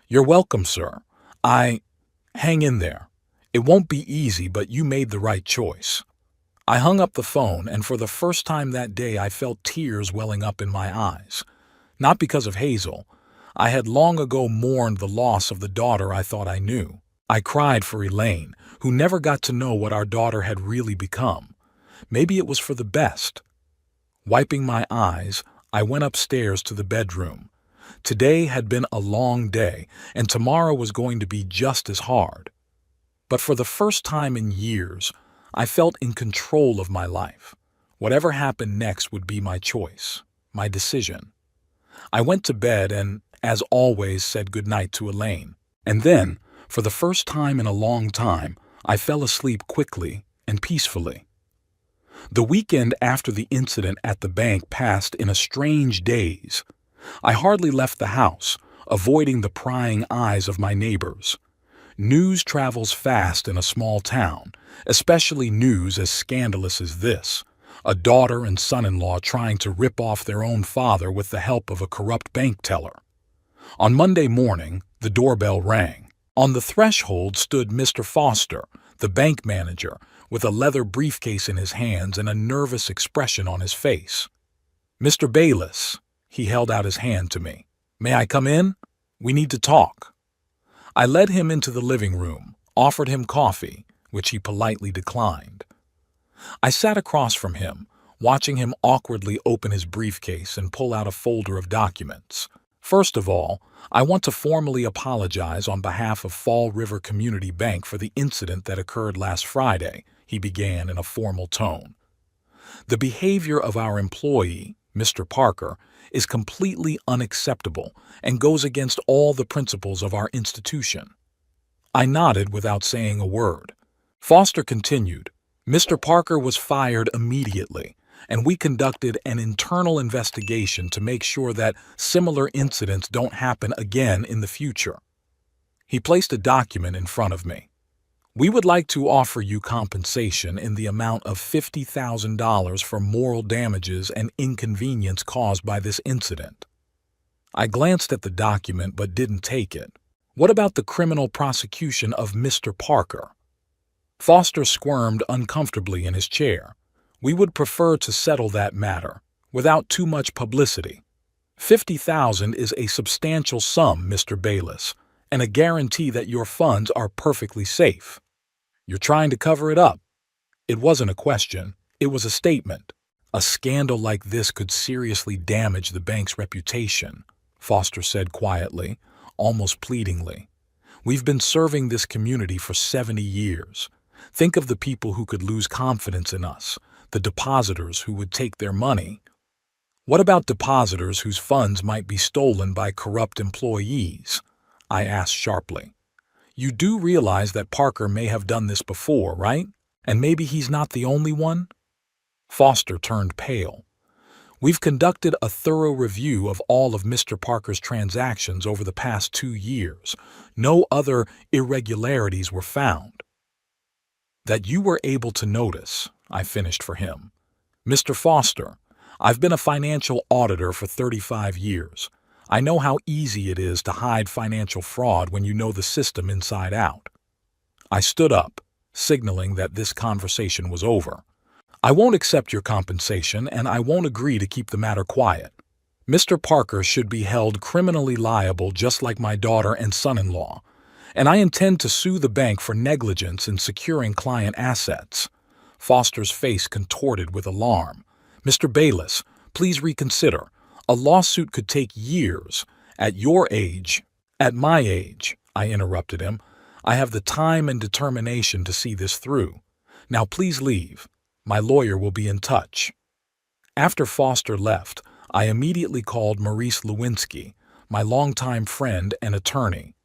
Speaker 1: "You're welcome, sir. Hang in there. It won't be easy, but you made the right choice." I hung up the phone, and for the first time that day I felt tears welling up in my eyes. Not because of Hazel. I had long ago mourned the loss of the daughter I thought I knew. I cried for Elaine, who never got to know what our daughter had really become. Maybe it was for the best. Wiping my eyes, I went upstairs to the bedroom. Today had been a long day, and tomorrow was going to be just as hard. But for the first time in years, I felt in control of my life. Whatever happened next would be my choice, my decision. I went to bed and, as always, said goodnight to Elaine. And then, for the first time in a long time, I fell asleep quickly and peacefully. The weekend after the incident at the bank passed in a strange daze. I hardly left the house, avoiding the prying eyes of my neighbors. News travels fast in a small town, especially news as scandalous as this: a daughter and son-in-law trying to rip off their own father with the help of a corrupt bank teller. On Monday morning, the doorbell rang. On the threshold stood Mr. Foster, the bank manager, with a leather briefcase in his hands and a nervous expression on his face. "Mr. Bayless," he held out his hand to me. "May I come in? We need to talk." I led him into the living room, offered him coffee, which he politely declined. I sat across from him, watching him awkwardly open his briefcase and pull out a folder of documents. "First of all, I want to formally apologize on behalf of Fall River Community Bank for the incident that occurred last Friday," he began in a formal tone. "The behavior of our employee, Mr. Parker, is completely unacceptable and goes against all the principles of our institution." I nodded without saying a word. Foster continued, "Mr. Parker was fired immediately, and we conducted an internal investigation to make sure that similar incidents don't happen again in the future." He placed a document in front of me. "We would like to offer you compensation in the amount of $50,000 for moral damages and inconvenience caused by this incident." I glanced at the document but didn't take it. "What about the criminal prosecution of Mr. Parker?" Foster squirmed uncomfortably in his chair. "We would prefer to settle that matter, without too much publicity. $50,000 is a substantial sum, Mr. Bayless, and a guarantee that your funds are perfectly safe. You're trying to cover it up. It wasn't a question, it was a statement. A scandal like this could seriously damage the bank's reputation, Foster said quietly, almost pleadingly. We've been serving this community for 70 years. Think of the people who could lose confidence in us, the depositors who would take their money. What about depositors whose funds might be stolen by corrupt employees? I asked sharply. You do realize that Parker may have done this before, right? And maybe he's not the only one? Foster turned pale. We've conducted a thorough review of all of Mr. Parker's transactions over the past 2 years. No other irregularities were found. That you were able to notice, I finished for him. Mr. Foster, I've been a financial auditor for 35 years. I know how easy it is to hide financial fraud when you know the system inside out. I stood up, signaling that this conversation was over. I won't accept your compensation, and I won't agree to keep the matter quiet. Mr. Parker should be held criminally liable just like my daughter and son-in-law, and I intend to sue the bank for negligence in securing client assets. Foster's face contorted with alarm. Mr. Bayless, please reconsider. A lawsuit could take years. At your age, at my age, I interrupted him, I have the time and determination to see this through. Now please leave. My lawyer will be in touch. After Foster left, I immediately called Maurice Lewinsky, my longtime friend and attorney.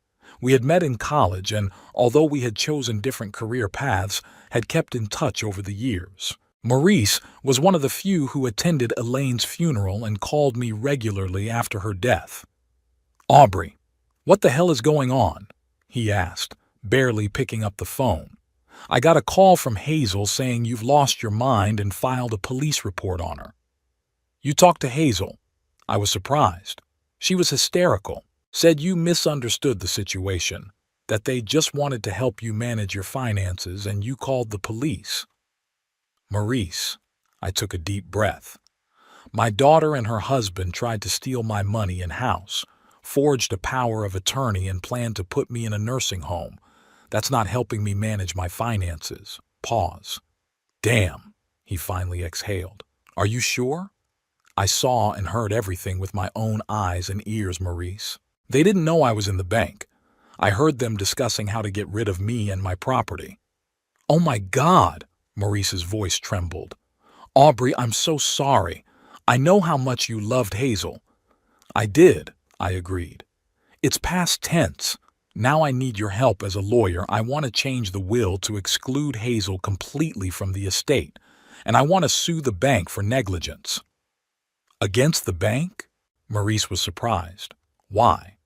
Speaker 1: We had met in college and, although we had chosen different career paths, had kept in touch over the years. Maurice was one of the few who attended Elaine's funeral and called me regularly after her death. Aubrey, what the hell is going on? He asked, barely picking up the phone. I got a call from Hazel saying you've lost your mind and filed a police report on her. You talked to Hazel? I was surprised. She was hysterical, said you misunderstood the situation, that they just wanted to help you manage your finances and you called the police. Maurice, I took a deep breath. My daughter and her husband tried to steal my money and house, forged a power of attorney and planned to put me in a nursing home. That's not helping me manage my finances. Pause. Damn, he finally exhaled. Are you sure? I saw and heard everything with my own eyes and ears, Maurice. They didn't know I was in the bank. I heard them discussing how to get rid of me and my property. Oh my God, Maurice's voice trembled. Aubrey, I'm so sorry. I know how much you loved Hazel. I did, I agreed. It's past tense. Now I need your help as a lawyer. I want to change the will to exclude Hazel completely from the estate, and I want to sue the bank for negligence. Against the bank? Maurice was surprised. Why?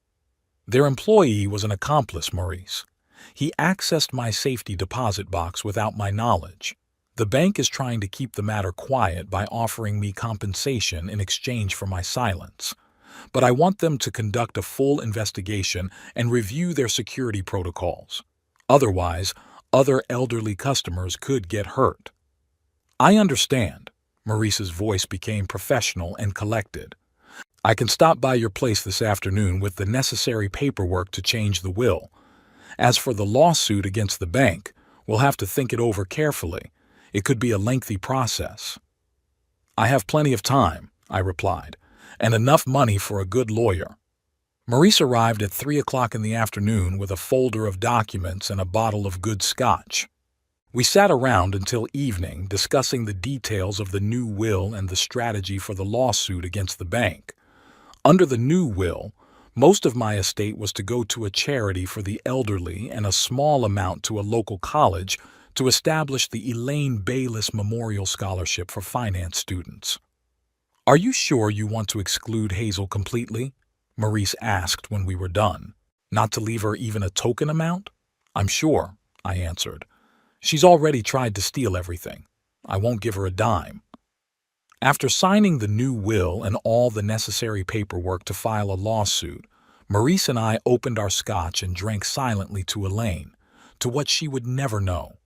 Speaker 1: Their employee was an accomplice, Maurice. He accessed my safety deposit box without my knowledge. The bank is trying to keep the matter quiet by offering me compensation in exchange for my silence. But I want them to conduct a full investigation and review their security protocols. Otherwise, other elderly customers could get hurt. I understand. Maurice's voice became professional and collected. I can stop by your place this afternoon with the necessary paperwork to change the will. As for the lawsuit against the bank, we'll have to think it over carefully. It could be a lengthy process. I have plenty of time, I replied, and enough money for a good lawyer. Maurice arrived at 3 o'clock in the afternoon with a folder of documents and a bottle of good scotch. We sat around until evening discussing the details of the new will and the strategy for the lawsuit against the bank. Under the new will, most of my estate was to go to a charity for the elderly and a small amount to a local college to establish the Elaine Bayless Memorial Scholarship for finance students. Are you sure you want to exclude Hazel completely? Maurice asked when we were done. Not to leave her even a token amount? I'm sure, I answered. She's already tried to steal everything. I won't give her a dime. After signing the new will and all the necessary paperwork to file a lawsuit, Maurice and I opened our scotch and drank silently to Elaine, to what she would never know.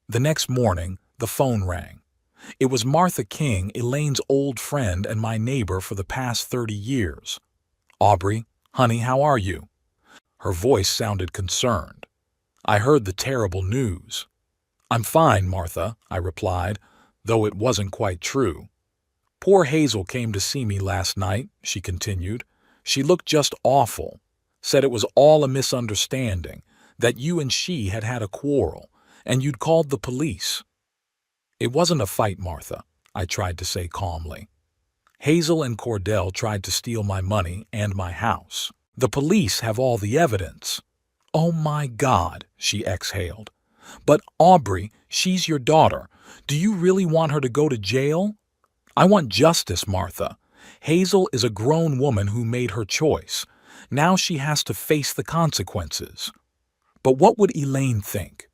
Speaker 1: The next morning, the phone rang. It was Martha King, Elaine's old friend and my neighbor for the past 30 years. Aubrey, honey, how are you? Her voice sounded concerned. I heard the terrible news. I'm fine, Martha, I replied, though it wasn't quite true. Poor Hazel came to see me last night, she continued. She looked just awful. Said it was all a misunderstanding, that you and she had had a quarrel, and you'd called the police. It wasn't a fight, Martha, I tried to say calmly. Hazel and Cordell tried to steal my money and my house. The police have all the evidence. Oh my God, she exhaled. But Aubrey, she's your daughter. Do you really want her to go to jail? I want justice, Martha. Hazel is a grown woman who made her choice. Now she has to face the consequences. But what would Elaine think?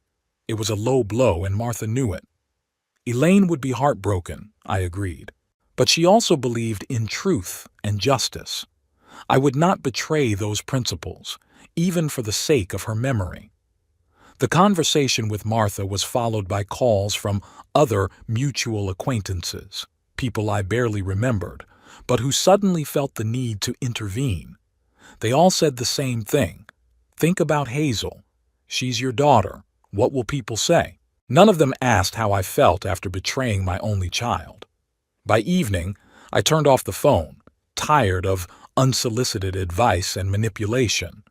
Speaker 1: It was a low blow, and Martha knew it. Elaine would be heartbroken, I agreed. But she also believed in truth and justice. I would not betray those principles, even for the sake of her memory. The conversation with Martha was followed by calls from other mutual acquaintances, people I barely remembered, but who suddenly felt the need to intervene. They all said the same thing. Think about Hazel. She's your daughter. What will people say? None of them asked how I felt after betraying my only child. By evening, I turned off the phone, tired of unsolicited advice and manipulation.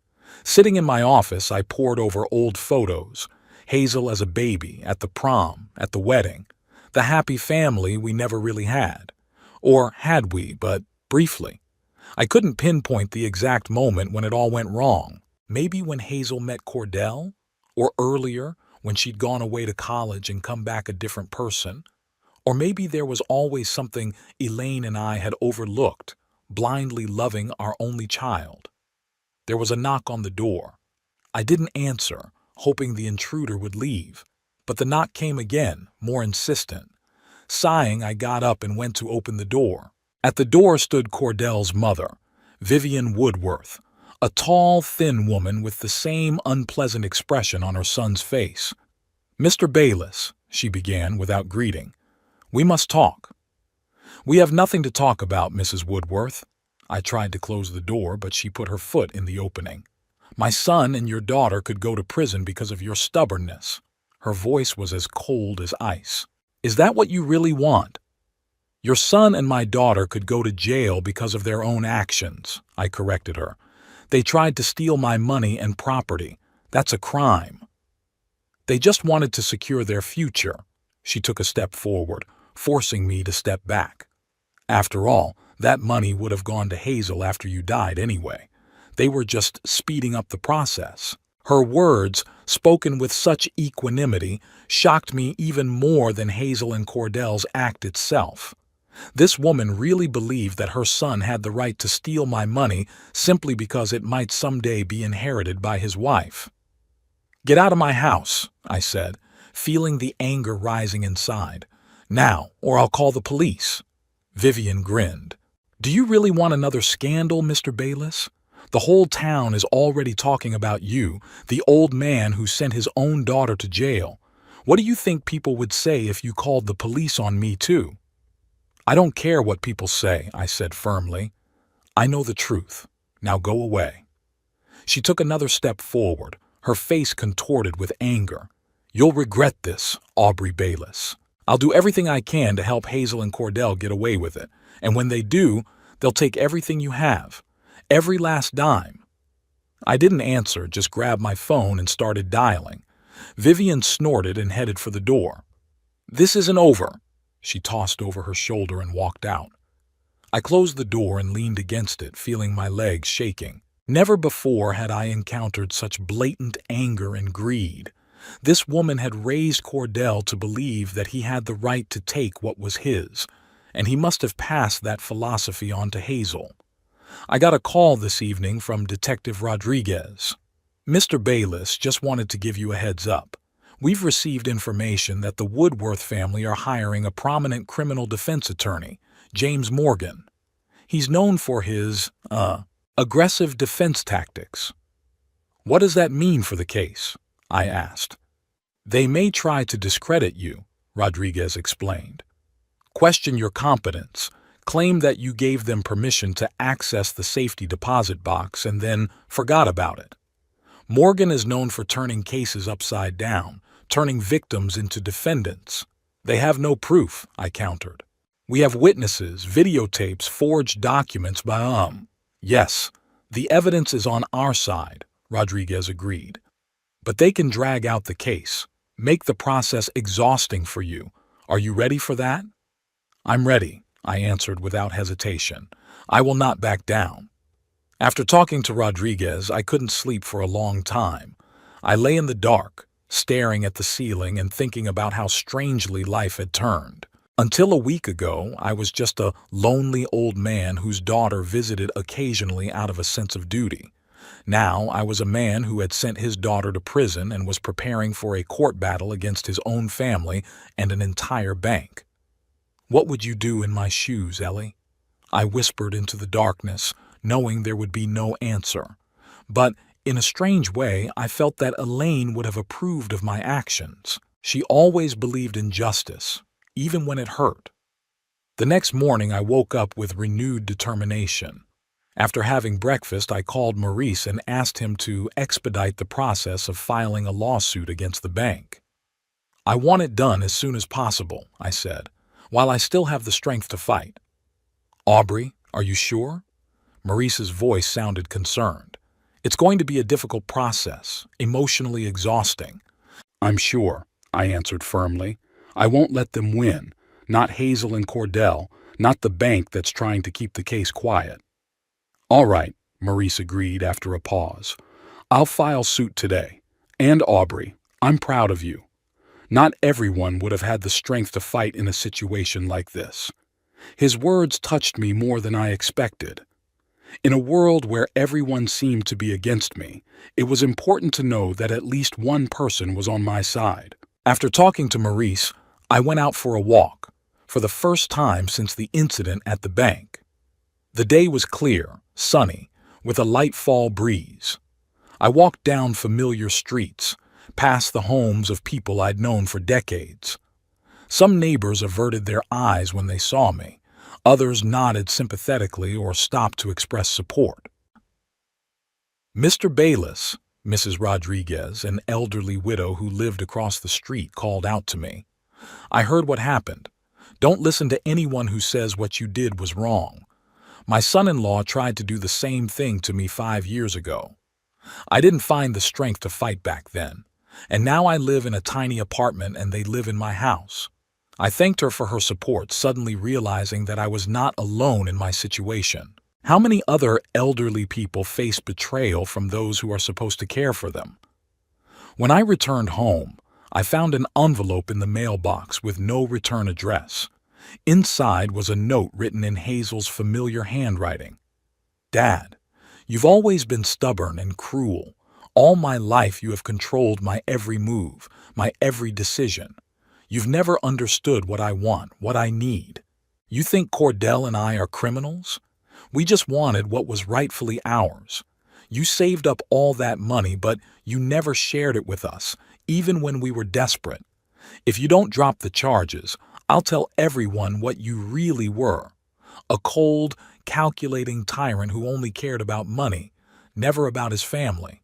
Speaker 1: Sitting in my office, I pored over old photos, Hazel as a baby, at the prom, at the wedding, the happy family we never really had. Or had we, but briefly. I couldn't pinpoint the exact moment when it all went wrong. Maybe when Hazel met Cordell? Or earlier, when she'd gone away to college and come back a different person? Or maybe there was always something Elaine and I had overlooked, blindly loving our only child. There was a knock on the door. I didn't answer, hoping the intruder would leave. But the knock came again, more insistent. Sighing, I got up and went to open the door. At the door stood Cordell's mother, Vivian Woodworth, a tall, thin woman with the same unpleasant expression on her son's face. "Mr. Bayless," she began without greeting, "we must talk." "We have nothing to talk about, Mrs. Woodworth." I tried to close the door, but she put her foot in the opening. "My son and your daughter could go to prison because of your stubbornness." Her voice was as cold as ice. "Is that what you really want?" "Your son and my daughter could go to jail because of their own actions," I corrected her. "They tried to steal my money and property. That's a crime." "They just wanted to secure their future." She took a step forward, forcing me to step back. "After all, that money would have gone to Hazel after you died anyway. They were just speeding up the process." Her words, spoken with such equanimity, shocked me even more than Hazel and Cordell's act itself. This woman really believed that her son had the right to steal my money simply because it might someday be inherited by his wife. "Get out of my house," I said, feeling the anger rising inside. "Now, or I'll call the police." Vivian grinned. "Do you really want another scandal, Mr. Bayless? The whole town is already talking about you, the old man who sent his own daughter to jail. What do you think people would say if you called the police on me, too?" "I don't care what people say," I said firmly. "I know the truth. Now go away." She took another step forward, her face contorted with anger. "You'll regret this, Aubrey Bayless. I'll do everything I can to help Hazel and Cordell get away with it, and when they do, they'll take everything you have. Every last dime." I didn't answer, just grabbed my phone and started dialing. Vivian snorted and headed for the door. "This isn't over." She tossed over her shoulder and walked out. I closed the door and leaned against it, feeling my legs shaking. Never before had I encountered such blatant anger and greed. This woman had raised Cordell to believe that he had the right to take what was his, and he must have passed that philosophy on to Hazel. I got a call this evening from Detective Rodriguez. "Mr. Bayless, just wanted to give you a heads up. We've received information that the Woodworth family are hiring a prominent criminal defense attorney, James Morgan. He's known for his, aggressive defense tactics." "What does that mean for the case?" I asked. "They may try to discredit you," Rodriguez explained. "Question your competence, claim that you gave them permission to access the safety deposit box and then forgot about it. Morgan is known for turning cases upside down, turning victims into defendants. They have no proof, I countered. We have witnesses, videotapes, forged documents by Yes, the evidence is on our side, Rodriguez agreed. But they can drag out the case, make the process exhausting for you. Are you ready for that? I'm ready, I answered without hesitation. I will not back down. After talking to Rodriguez, I couldn't sleep for a long time. I lay in the dark, staring at the ceiling and thinking about how strangely life had turned. Until a week ago, I was just a lonely old man whose daughter visited occasionally out of a sense of duty. Now I was a man who had sent his daughter to prison and was preparing for a court battle against his own family and an entire bank. What would you do in my shoes, Ellie? I whispered into the darkness, knowing there would be no answer. But in a strange way, I felt that Elaine would have approved of my actions. She always believed in justice, even when it hurt. The next morning, I woke up with renewed determination. After having breakfast, I called Maurice and asked him to expedite the process of filing a lawsuit against the bank. I want it done as soon as possible, I said, while I still have the strength to fight. Aubrey, are you sure? Maurice's voice sounded concerned. It's going to be a difficult process, emotionally exhausting. I'm sure, I answered firmly. I won't let them win. Not Hazel and Cordell, not the bank that's trying to keep the case quiet. All right, Maurice agreed after a pause. I'll file suit today. And Aubrey, I'm proud of you. Not everyone would have had the strength to fight in a situation like this. His words touched me more than I expected. In a world where everyone seemed to be against me, it was important to know that at least one person was on my side. After talking to Maurice, I went out for a walk, for the first time since the incident at the bank. The day was clear, sunny, with a light fall breeze. I walked down familiar streets, past the homes of people I'd known for decades. Some neighbors averted their eyes when they saw me. Others nodded sympathetically or stopped to express support. Mr. Bayless, Mrs. Rodriguez, an elderly widow who lived across the street, called out to me. I heard what happened. Don't listen to anyone who says what you did was wrong. My son-in-law tried to do the same thing to me 5 years ago. I didn't find the strength to fight back then, and now I live in a tiny apartment and they live in my house. I thanked her for her support, suddenly realizing that I was not alone in my situation. How many other elderly people face betrayal from those who are supposed to care for them? When I returned home, I found an envelope in the mailbox with no return address. Inside was a note written in Hazel's familiar handwriting. Dad, you've always been stubborn and cruel. All my life you have controlled my every move, my every decision. You've never understood what I want, what I need. You think Cordell and I are criminals? We just wanted what was rightfully ours. You saved up all that money, but you never shared it with us, even when we were desperate. If you don't drop the charges, I'll tell everyone what you really were. A cold, calculating tyrant who only cared about money, never about his family.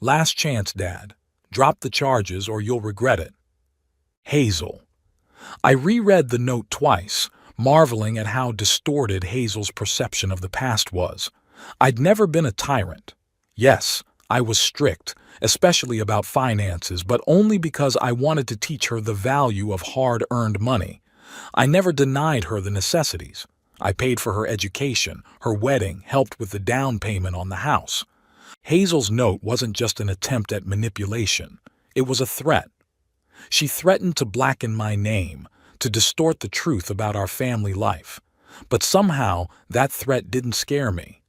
Speaker 1: Last chance, Dad. Drop the charges or you'll regret it. Hazel. I reread the note twice, marveling at how distorted Hazel's perception of the past was. I'd never been a tyrant. Yes, I was strict, especially about finances, but only because I wanted to teach her the value of hard-earned money. I never denied her the necessities. I paid for her education, her wedding, helped with the down payment on the house. Hazel's note wasn't just an attempt at manipulation. It was a threat. She threatened to blacken my name, to distort the truth about our family life. But somehow, that threat didn't scare me.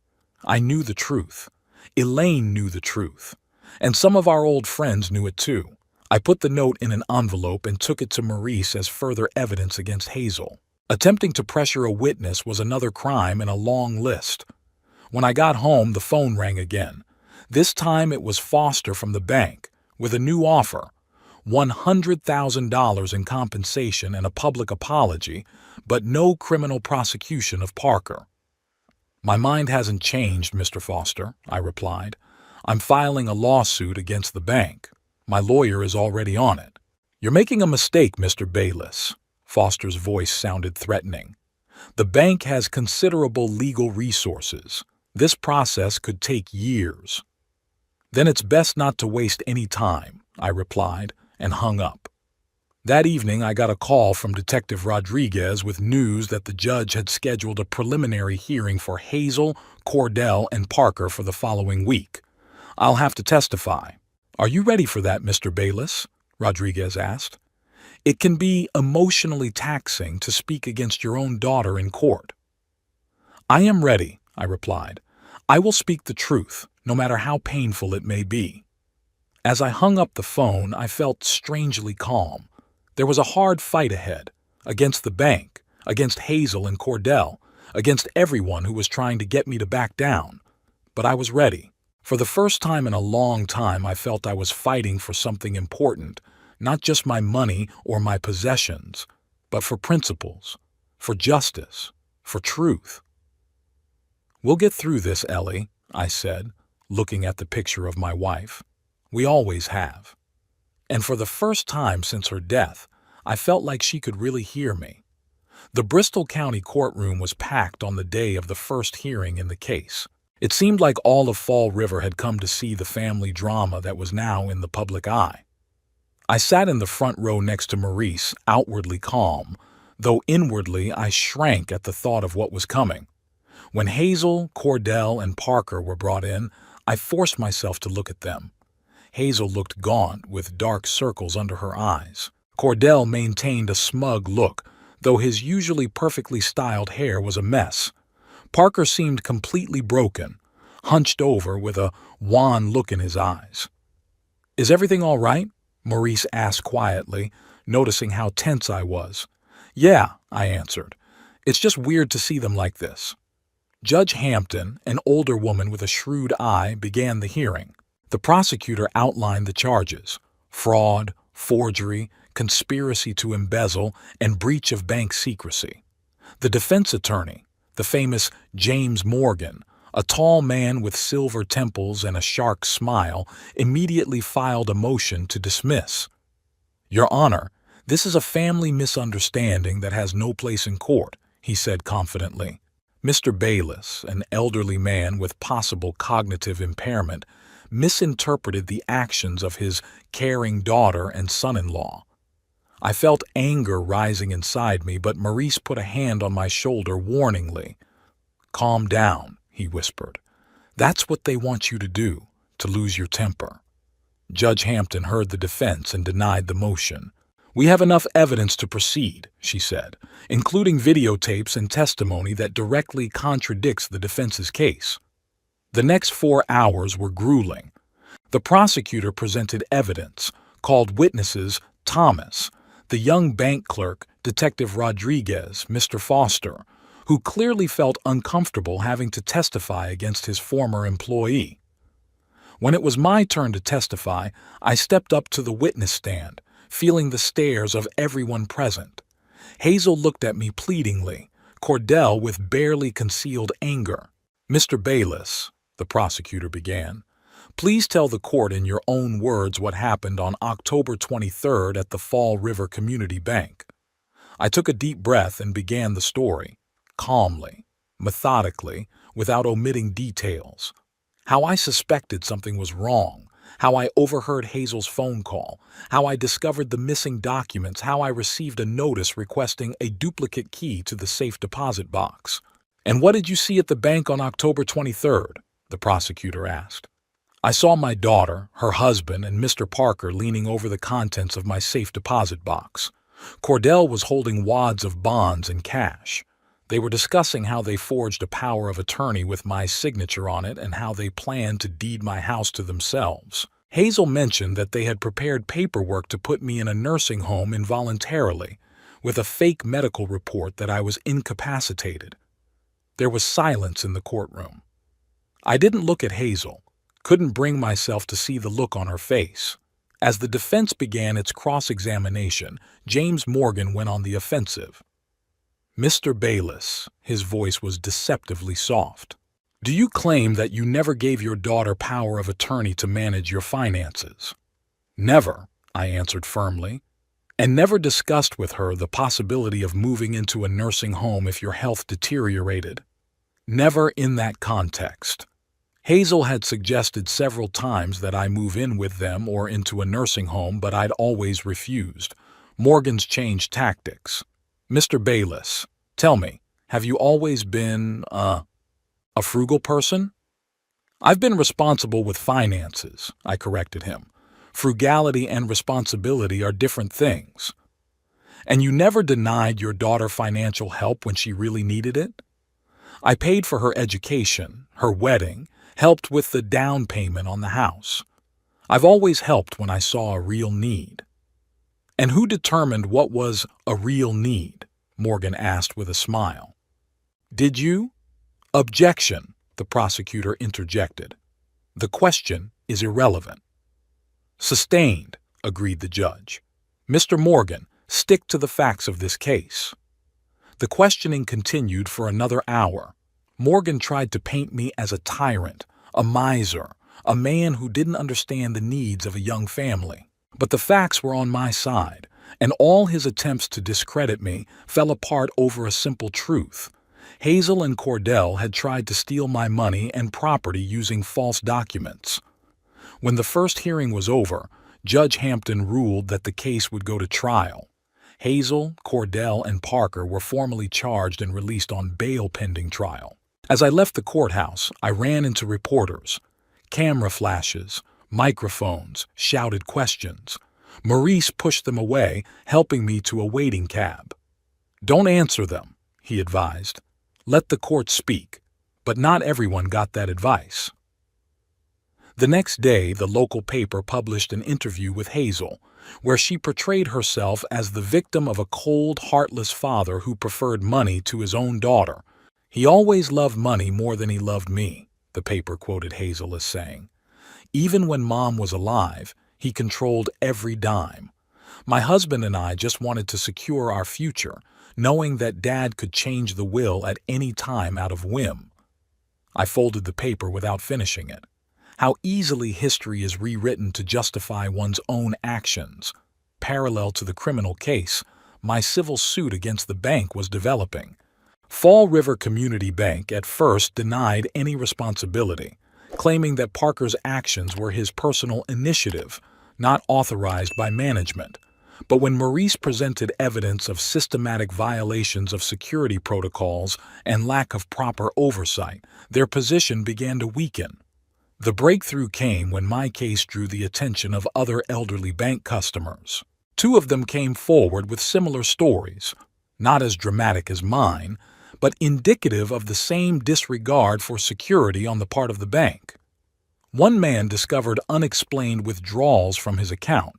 Speaker 1: I knew the truth. Elaine knew the truth. And some of our old friends knew it too. I put the note in an envelope and took it to Maurice as further evidence against Hazel. Attempting to pressure a witness was another crime in a long list. When I got home, the phone rang again. This time it was Foster from the bank, with a new offer. $100,000 in compensation and a public apology, but no criminal prosecution of Parker. My mind hasn't changed, Mr. Foster, I replied. I'm filing a lawsuit against the bank. My lawyer is already on it." "You're making a mistake, Mr. Bayless." Foster's voice sounded threatening. "The bank has considerable legal resources. This process could take years." "Then it's best not to waste any time," I replied, and hung up. That evening, I got a call from Detective Rodriguez with news that the judge had scheduled a preliminary hearing for Hazel, Cordell, and Parker for the following week. "I'll have to testify." "Are you ready for that, Mr. Bayless?" Rodriguez asked. "It can be emotionally taxing to speak against your own daughter in court." "I am ready," I replied. "I will speak the truth, no matter how painful it may be." As I hung up the phone, I felt strangely calm. There was a hard fight ahead, against the bank, against Hazel and Cordell, against everyone who was trying to get me to back down. But I was ready. For the first time in a long time, I felt I was fighting for something important, not just my money or my possessions, but for principles, for justice, for truth. "We'll get through this, Ellie," I said, looking at the picture of my wife. "We always have." And for the first time since her death, I felt like she could really hear me. The Bristol County courtroom was packed on the day of the first hearing in the case. It seemed like all of Fall River had come to see the family drama that was now in the public eye. I sat in the front row next to Maurice, outwardly calm, though inwardly I shrank at the thought of what was coming. When Hazel, Cordell, and Parker were brought in, I forced myself to look at them. Hazel looked gaunt, with dark circles under her eyes. Cordell maintained a smug look, though his usually perfectly styled hair was a mess. Parker seemed completely broken, hunched over with a wan look in his eyes. "Is everything all right?" Maurice asked quietly, noticing how tense I was. "Yeah," I answered. "It's just weird to see them like this." Judge Hampton, an older woman with a shrewd eye, began the hearing. The prosecutor outlined the charges: fraud, forgery, conspiracy to embezzle, and breach of bank secrecy. The defense attorney, the famous James Morgan, a tall man with silver temples and a shark smile, immediately filed a motion to dismiss. "Your Honor, this is a family misunderstanding that has no place in court," he said confidently. Mr. Bayless, an elderly man with possible cognitive impairment, misinterpreted the actions of his caring daughter and son-in-law. I felt anger rising inside me, but Maurice put a hand on my shoulder warningly. "Calm down," he whispered. "That's what they want you to do, to lose your temper." Judge Hampton heard the defense and denied the motion. "We have enough evidence to proceed," she said, "including videotapes and testimony that directly contradicts the defense's case." The next 4 hours were grueling. The prosecutor presented evidence, called witnesses Thomas, the young bank clerk, Detective Rodriguez, Mr. Foster, who clearly felt uncomfortable having to testify against his former employee. When it was my turn to testify, I stepped up to the witness stand, feeling the stares of everyone present. Hazel looked at me pleadingly, Cordell with barely concealed anger. "Mr. Bayless," the prosecutor began, "please tell the court in your own words what happened on October 23rd at the Fall River Community Bank." I took a deep breath and began the story, calmly, methodically, without omitting details. How I suspected something was wrong, how I overheard Hazel's phone call, how I discovered the missing documents, how I received a notice requesting a duplicate key to the safe deposit box. "And what did you see at the bank on October 23rd? The prosecutor asked. "I saw my daughter, her husband, and Mr. Parker leaning over the contents of my safe deposit box. Cordell was holding wads of bonds and cash. They were discussing how they forged a power of attorney with my signature on it and how they planned to deed my house to themselves. Hazel mentioned that they had prepared paperwork to put me in a nursing home involuntarily, with a fake medical report that I was incapacitated." There was silence in the courtroom. I didn't look at Hazel, couldn't bring myself to see the look on her face. As the defense began its cross-examination, James Morgan went on the offensive. "Mr. Bayless," his voice was deceptively soft, Do you claim that you never gave your daughter power of attorney to manage your finances? Never, I answered firmly, and never discussed with her the possibility of moving into a nursing home if your health deteriorated. Never in that context. Hazel had suggested several times that I move in with them or into a nursing home, but I'd always refused. Morgan's changed tactics. Mr. Bayless, tell me, have you always been, a frugal person? I've been responsible with finances, I corrected him. Frugality and responsibility are different things. And you never denied your daughter financial help when she really needed it? I paid for her education, her wedding, helped with the down payment on the house. I've always helped when I saw a real need. And who determined what was a real need? Morgan asked with a smile. Did you? Objection, the prosecutor interjected. The question is irrelevant. Sustained, agreed the judge. Mr. Morgan, stick to the facts of this case. The questioning continued for another hour. Morgan tried to paint me as a tyrant, a miser, a man who didn't understand the needs of a young family. But the facts were on my side, and all his attempts to discredit me fell apart over a simple truth. Hazel and Cordell had tried to steal my money and property using false documents. When the first hearing was over, Judge Hampton ruled that the case would go to trial. Hazel, Cordell, and Parker were formally charged and released on bail pending trial. As I left the courthouse, I ran into reporters. Camera flashes, microphones, shouted questions. Maurice pushed them away, helping me to a waiting cab. Don't answer them, he advised. Let the court speak. But not everyone got that advice. The next day, the local paper published an interview with Hazel, where she portrayed herself as the victim of a cold, heartless father who preferred money to his own daughter. He always loved money more than he loved me, the paper quoted Hazel as saying. Even when Mom was alive, he controlled every dime. My husband and I just wanted to secure our future, knowing that Dad could change the will at any time out of whim. I folded the paper without finishing it. How easily history is rewritten to justify one's own actions. Parallel to the criminal case, my civil suit against the bank was developing. Fall River Community Bank at first denied any responsibility, claiming that Parker's actions were his personal initiative, not authorized by management. But when Maurice presented evidence of systematic violations of security protocols and lack of proper oversight, their position began to weaken. The breakthrough came when my case drew the attention of other elderly bank customers. Two of them came forward with similar stories, not as dramatic as mine, but indicative of the same disregard for security on the part of the bank. One man discovered unexplained withdrawals from his account.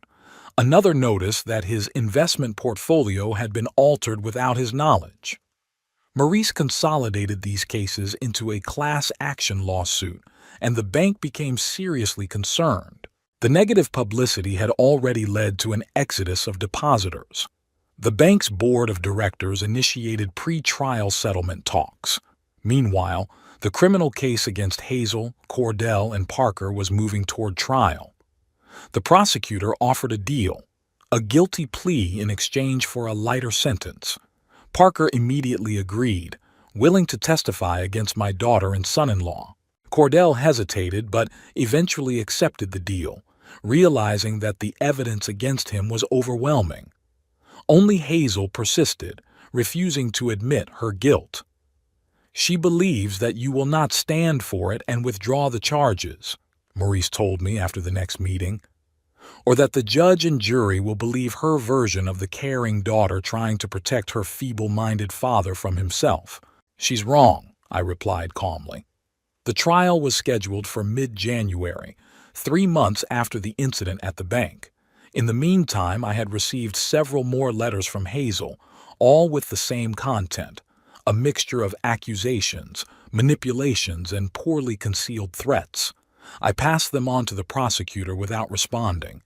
Speaker 1: Another noticed that his investment portfolio had been altered without his knowledge. Maurice consolidated these cases into a class action lawsuit, and the bank became seriously concerned. The negative publicity had already led to an exodus of depositors. The bank's board of directors initiated pre-trial settlement talks. Meanwhile, the criminal case against Hazel, Cordell, and Parker was moving toward trial. The prosecutor offered a deal, a guilty plea in exchange for a lighter sentence. Parker immediately agreed, willing to testify against my daughter and son-in-law. Cordell hesitated but eventually accepted the deal, realizing that the evidence against him was overwhelming. Only Hazel persisted, refusing to admit her guilt. She believes that you will not stand for it and withdraw the charges, Maurice told me after the next meeting, or that the judge and jury will believe her version of the caring daughter trying to protect her feeble-minded father from himself. She's wrong, I replied calmly. The trial was scheduled for mid-January, 3 months after the incident at the bank. In the meantime, I had received several more letters from Hazel, all with the same content, a mixture of accusations, manipulations, and poorly concealed threats. I passed them on to the prosecutor without responding.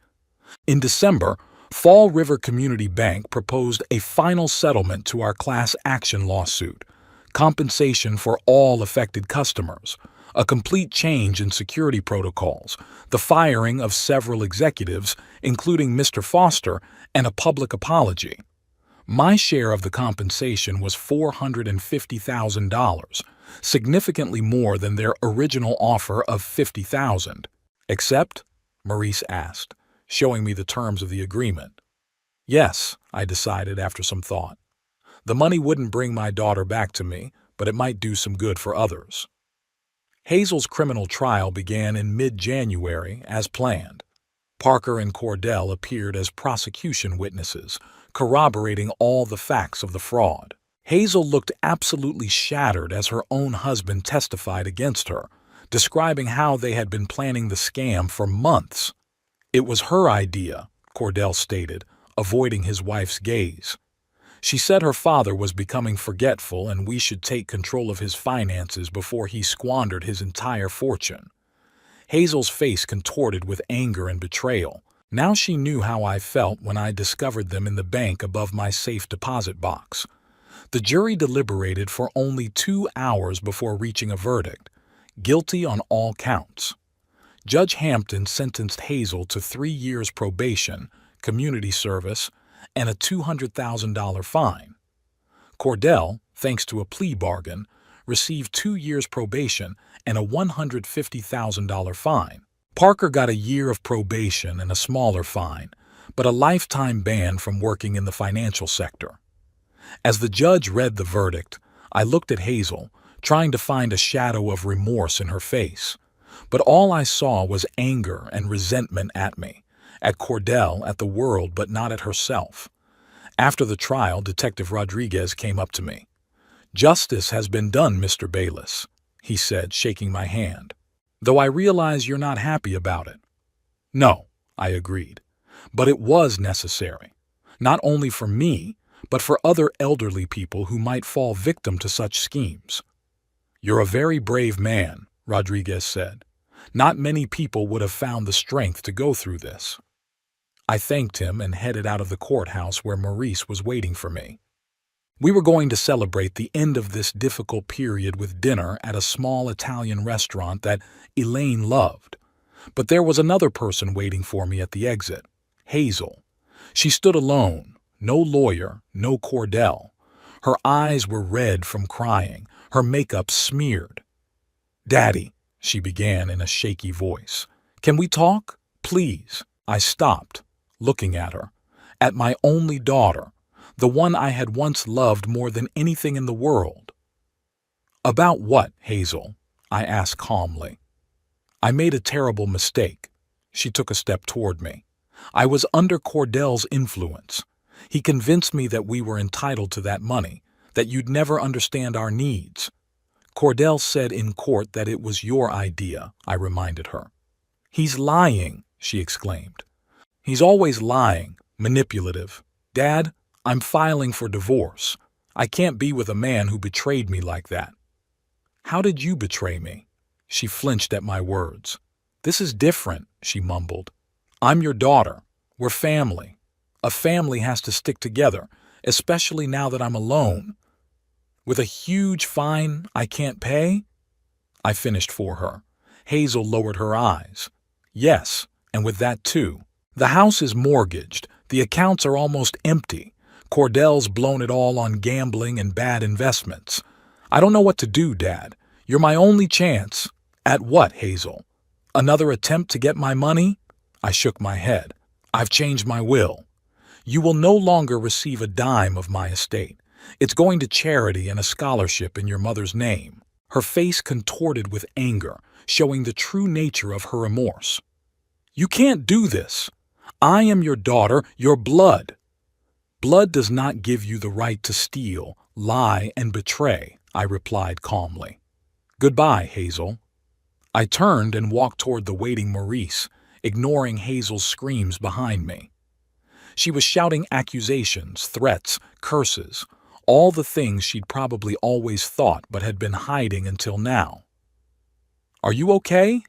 Speaker 1: In December, Fall River Community Bank proposed a final settlement to our class action lawsuit, compensation for all affected customers, a complete change in security protocols, the firing of several executives, including Mr. Foster, and a public apology. My share of the compensation was $450,000, significantly more than their original offer of $50,000. Except? Maurice asked, showing me the terms of the agreement. Yes, I decided after some thought. The money wouldn't bring my daughter back to me, but it might do some good for others. Hazel's criminal trial began in mid-January, as planned. Parker and Cordell appeared as prosecution witnesses, corroborating all the facts of the fraud. Hazel looked absolutely shattered as her own husband testified against her, describing how they had been planning the scam for months. It was her idea, Cordell stated, avoiding his wife's gaze. She said her father was becoming forgetful and we should take control of his finances before he squandered his entire fortune. Hazel's face contorted with anger and betrayal. Now she knew how I felt when I discovered them in the bank above my safe deposit box. The jury deliberated for only 2 hours before reaching a verdict, guilty on all counts. Judge Hampton sentenced Hazel to 3 years probation, community service, and a $200,000 fine. Cordell, thanks to a plea bargain, received 2 years probation and a $150,000 fine. Parker got a year of probation and a smaller fine, but a lifetime ban from working in the financial sector. As the judge read the verdict, I looked at Hazel, trying to find a shadow of remorse in her face. But all I saw was anger and resentment at me, at Cordell, at the world, but not at herself. After the trial, Detective Rodriguez came up to me. "Justice has been done, Mr. Bayless," he said, shaking my hand. "Though I realize you're not happy about it." "No," I agreed. "But it was necessary. Not only for me, but for other elderly people who might fall victim to such schemes." "You're a very brave man," Rodriguez said. "Not many people would have found the strength to go through this." I thanked him and headed out of the courthouse where Maurice was waiting for me. We were going to celebrate the end of this difficult period with dinner at a small Italian restaurant that Elaine loved. But there was another person waiting for me at the exit, Hazel. She stood alone, no lawyer, no Cordell. Her eyes were red from crying, her makeup smeared. "Daddy," she began in a shaky voice, "can we talk? Please." I stopped, looking at her, at my only daughter, the one I had once loved more than anything in the world. "About what, Hazel?" I asked calmly. "I made a terrible mistake." She took a step toward me. "I was under Cordell's influence. He convinced me that we were entitled to that money, that you'd never understand our needs. Cordell said in court that it was your idea," I reminded her. "He's lying," she exclaimed. "He's always lying, manipulative. Dad, I'm filing for divorce. I can't be with a man who betrayed me like that." "How did you betray me?" She flinched at my words. "This is different," she mumbled. "I'm your daughter. We're family. A family has to stick together, especially now that I'm alone. With a huge fine I can't pay?" I finished for her. Hazel lowered her eyes. "Yes, and with that too. The house is mortgaged. The accounts are almost empty. Cordell's blown it all on gambling and bad investments. I don't know what to do, Dad. You're my only chance." "At what, Hazel? Another attempt to get my money?" I shook my head. "I've changed my will. You will no longer receive a dime of my estate. It's going to charity and a scholarship in your mother's name." Her face contorted with anger, showing the true nature of her remorse. "You can't do this. I am your daughter, your blood." "Blood does not give you the right to steal, lie, and betray," I replied calmly. "Goodbye, Hazel." I turned and walked toward the waiting Maurice, ignoring Hazel's screams behind me. She was shouting accusations, threats, curses, all the things she'd probably always thought but had been hiding until now. "Are you okay?"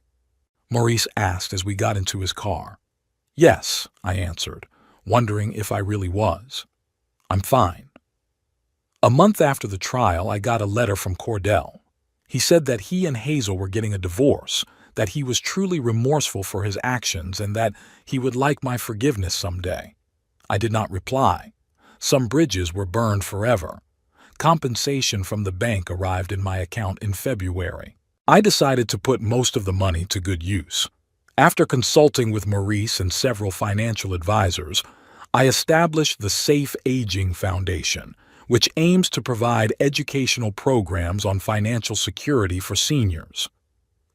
Speaker 1: Maurice asked as we got into his car. "Yes," I answered, wondering if I really was. "I'm fine." A month after the trial, I got a letter from Cordell. He said that he and Hazel were getting a divorce, that he was truly remorseful for his actions, and that he would like my forgiveness someday. I did not reply. Some bridges were burned forever. Compensation from the bank arrived in my account in February. I decided to put most of the money to good use. After consulting with Maurice and several financial advisors, I established the Safe Aging Foundation, which aims to provide educational programs on financial security for seniors.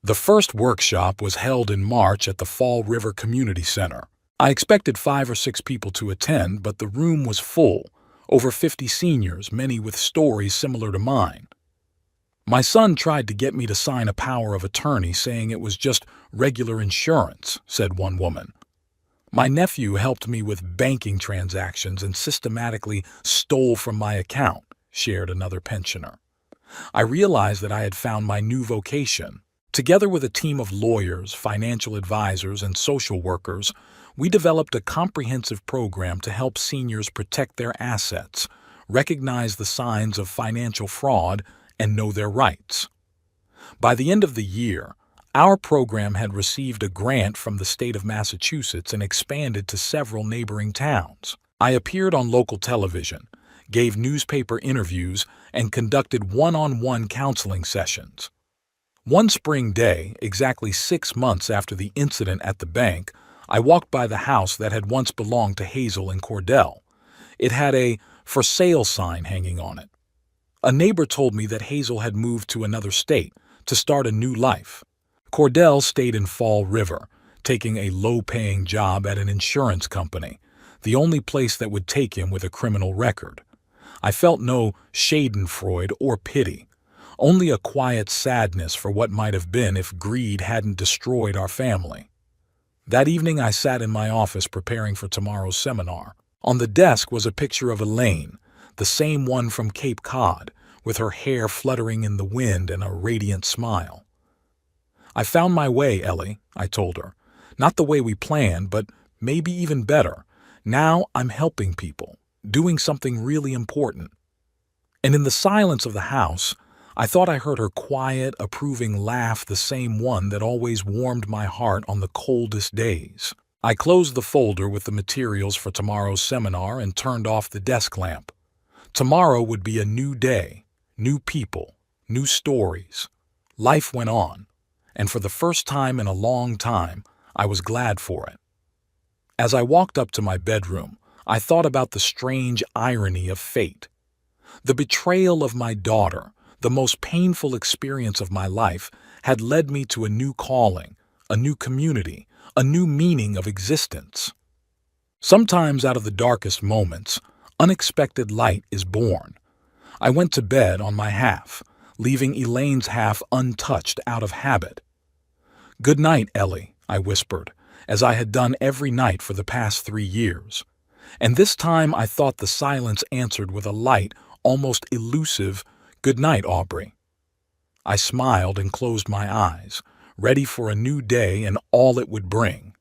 Speaker 1: The first workshop was held in March at the Fall River Community Center. I expected 5 or 6 people to attend, but the room was full, over 50 seniors, many with stories similar to mine. My son tried to get me to sign a power of attorney saying it was just regular insurance, said one woman. My nephew helped me with banking transactions and systematically stole from my account, shared another pensioner. I realized that I had found my new vocation. Together with a team of lawyers, financial advisors, and social workers, we developed a comprehensive program to help seniors protect their assets, recognize the signs of financial fraud, and know their rights. By the end of the year, our program had received a grant from the state of Massachusetts and expanded to several neighboring towns. I appeared on local television, gave newspaper interviews, and conducted one-on-one counseling sessions. One spring day, exactly 6 months after the incident at the bank, I walked by the house that had once belonged to Hazel and Cordell. It had a "for sale" sign hanging on it. A neighbor told me that Hazel had moved to another state to start a new life. Cordell stayed in Fall River, taking a low-paying job at an insurance company, the only place that would take him with a criminal record. I felt no schadenfreude or pity, only a quiet sadness for what might have been if greed hadn't destroyed our family. That evening I sat in my office preparing for tomorrow's seminar. On the desk was a picture of Elaine, the same one from Cape Cod, with her hair fluttering in the wind and a radiant smile. "I found my way, Ellie," I told her. "Not the way we planned, but maybe even better. Now I'm helping people, doing something really important." And in the silence of the house, I thought I heard her quiet, approving laugh, the same one that always warmed my heart on the coldest days. I closed the folder with the materials for tomorrow's seminar and turned off the desk lamp. Tomorrow would be a new day, new people, new stories. Life went on, and for the first time in a long time, I was glad for it. As I walked up to my bedroom, I thought about the strange irony of fate. The betrayal of my daughter, the most painful experience of my life, had led me to a new calling, a new community, a new meaning of existence. Sometimes out of the darkest moments, unexpected light is born. I went to bed on my half, leaving Elaine's half untouched out of habit. "Good night, Ellie," I whispered, as I had done every night for the past 3 years. And this time I thought the silence answered with a light, almost elusive, "Good night, Aubrey." I smiled and closed my eyes, ready for a new day and all it would bring.